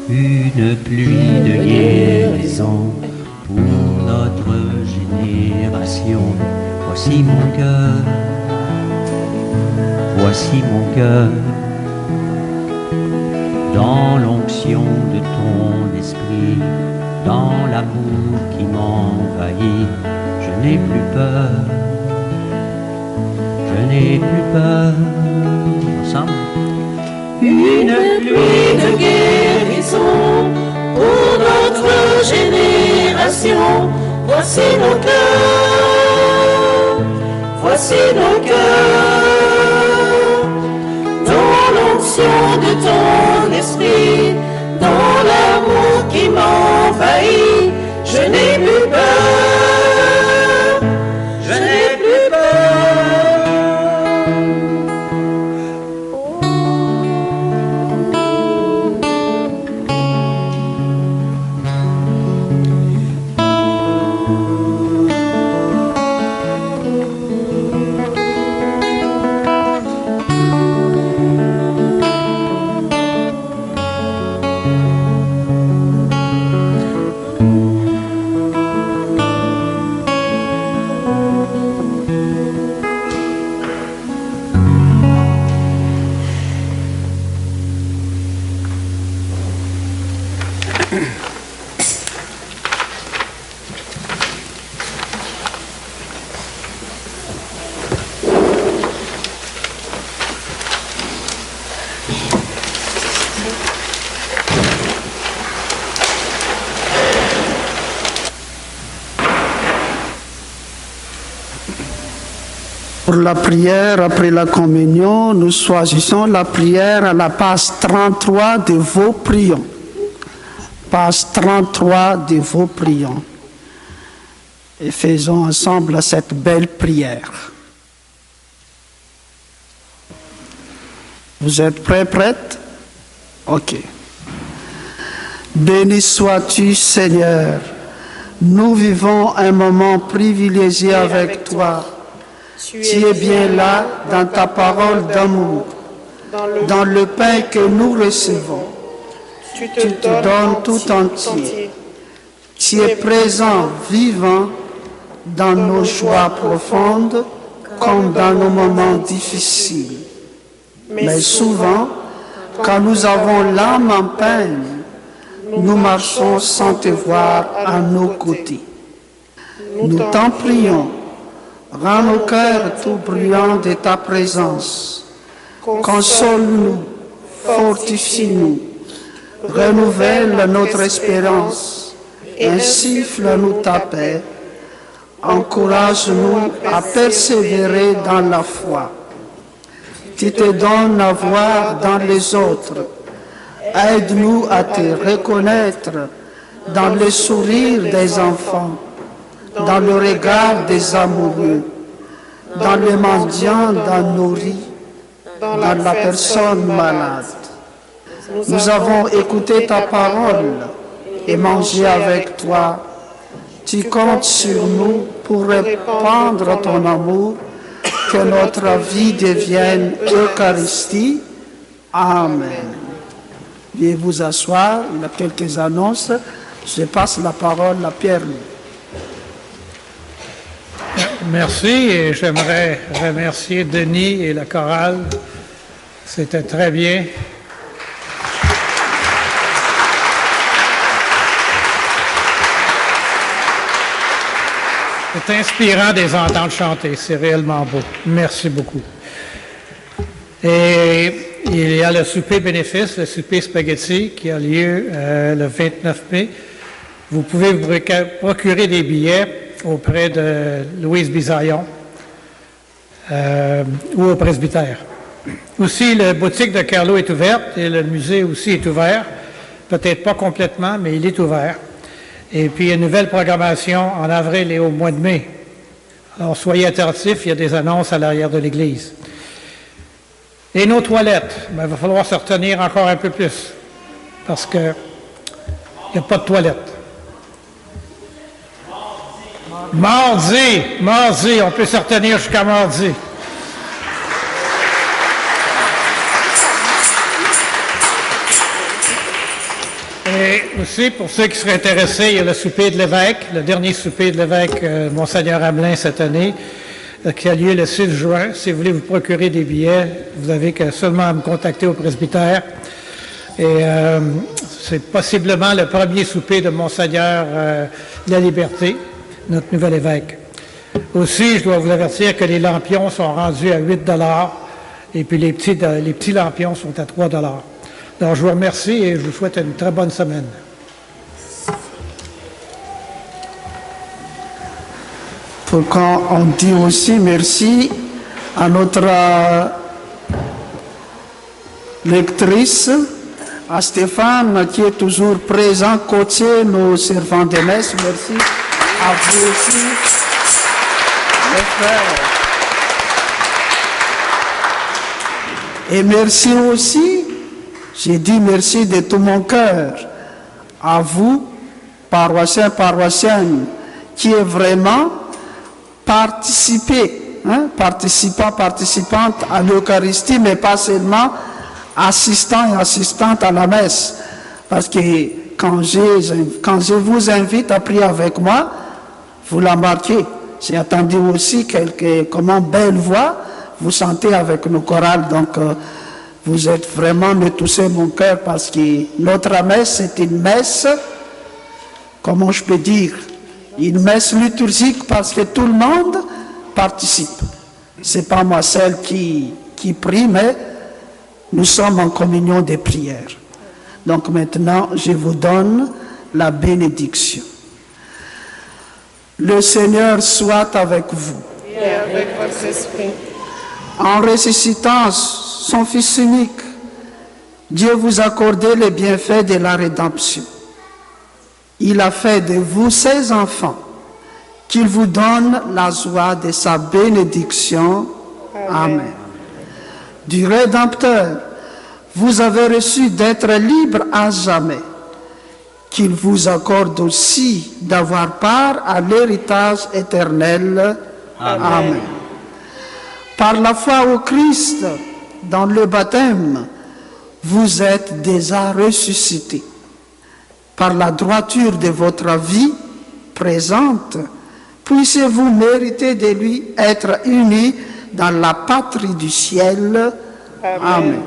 Une pluie de guérison pour notre génération. Voici mon cœur, voici mon cœur. Dans l'onction de ton esprit, dans l'amour qui m'envahit, je n'ai plus peur, je n'ai plus peur. Ensemble. Une pluie de guérison pour notre génération. Voici nos cœurs, voici nos cœurs. Dans l'onction de ton esprit, dans l'amour qui m'envahit, je n'ai plus peur, je n'ai plus peur. Pour la prière après la communion, nous choisissons la prière à la page 33 de vos prions. Page 33 de vos prions. Et faisons ensemble cette belle prière. Vous êtes prêts, prêtes? Ok. Béni sois-tu, Seigneur. Nous vivons un moment privilégié avec toi. Tu es bien là dans ta parole d'amour, dans le pain que nous recevons. Tu te donnes tout entier. Tu es présent, vivant, dans nos joies profondes comme dans nos moments difficiles. Mais souvent, quand nous avons l'âme en peine, nous marchons sans te voir à nos côtés. Nous t'en prions. Rends nos cœurs tout brillants de ta présence. Console-nous, fortifie-nous, renouvelle notre espérance, insuffle-nous ta paix, encourage-nous à persévérer dans la foi. Tu te donnes à voir dans les autres. Aide-nous à te reconnaître dans le sourire des enfants, dans le regard des amoureux, dans le mendiant dans nos riz, dans la personne malade. Nous avons écouté ta parole et mangé avec toi. Tu comptes sur nous pour répandre ton amour, que notre vie devienne Eucharistie. Amen. Veuillez vous asseoir, il y a quelques annonces. Je passe la parole à Pierre-Louis. Merci, et j'aimerais remercier Denis et la chorale. C'était très bien. C'est inspirant de les entendre chanter, c'est réellement beau. Merci beaucoup. Et il y a le souper bénéfice, le souper spaghetti, qui a lieu le 29 mai. Vous pouvez vous procurer des billets auprès de Louise Bisaillon ou au presbytère. Aussi, la boutique de Carlo est ouverte et le musée aussi est ouvert. Peut-être pas complètement, mais il est ouvert. Et puis, il y a une nouvelle programmation en avril et au mois de mai. Alors, soyez attentifs, il y a des annonces à l'arrière de l'église. Et nos toilettes, il va falloir se retenir encore un peu plus, parce qu'il n'y a pas de toilettes. Mardi, on peut se retenir jusqu'à mardi. Et aussi, pour ceux qui seraient intéressés, il y a le souper de l'évêque, le dernier souper de l'évêque Monseigneur Hamelin cette année, qui a lieu le 6 juin. Si vous voulez vous procurer des billets, vous avez que seulement à me contacter au presbytère. Et c'est possiblement le premier souper de Monseigneur de la Liberté, notre nouvel évêque. Aussi, je dois vous avertir que les lampions sont rendus à 8 $ et puis les petits lampions sont à 3 $. Alors, je vous remercie et je vous souhaite une très bonne semaine. Pourquoi on dit aussi merci à notre lectrice, à Stéphane, qui est toujours présent côté nos servants de messe. Merci à vous aussi, mes frères. Et merci aussi, j'ai dit merci de tout mon cœur à vous, paroissiens, paroissiennes, qui est vraiment participante à l'Eucharistie, mais pas seulement assistant et assistante à la messe. Parce que quand je vous invite à prier avec moi, vous la marquez. J'ai entendu aussi comment belle voix vous sentez avec nos chorales. Donc, vous êtes vraiment me toucher mon cœur parce que notre messe, c'est une messe, comment je peux dire, une messe liturgique parce que tout le monde participe. C'est pas moi seul qui prie, mais nous sommes en communion des prières. Donc maintenant, je vous donne la bénédiction. Le Seigneur soit avec vous. Et avec votre esprit. En ressuscitant son Fils unique, Dieu vous a accordé les bienfaits de la rédemption. Il a fait de vous ses enfants, qu'il vous donne la joie de sa bénédiction. Amen. Du Rédempteur, vous avez reçu d'être libre à jamais, qu'il vous accorde aussi d'avoir part à l'héritage éternel. Amen. Par la foi au Christ, dans le baptême, vous êtes déjà ressuscités. Par la droiture de votre vie présente, puissiez-vous mériter de lui être unis dans la patrie du ciel. Amen.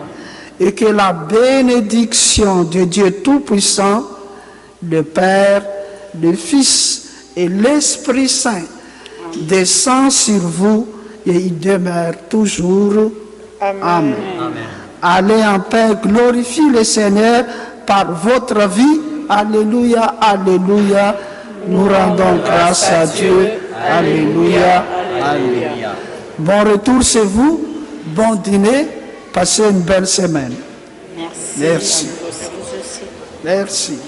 Et que la bénédiction de Dieu Tout-Puissant, le Père, le Fils et l'Esprit Saint descend sur vous et il demeure toujours. Amen. Amen. Allez en paix, glorifiez le Seigneur par votre vie. Alléluia, alléluia. Nous rendons grâce à Dieu. Alléluia, alléluia. Bon retour chez vous, bon dîner, passez une belle semaine. Merci. Merci. Merci.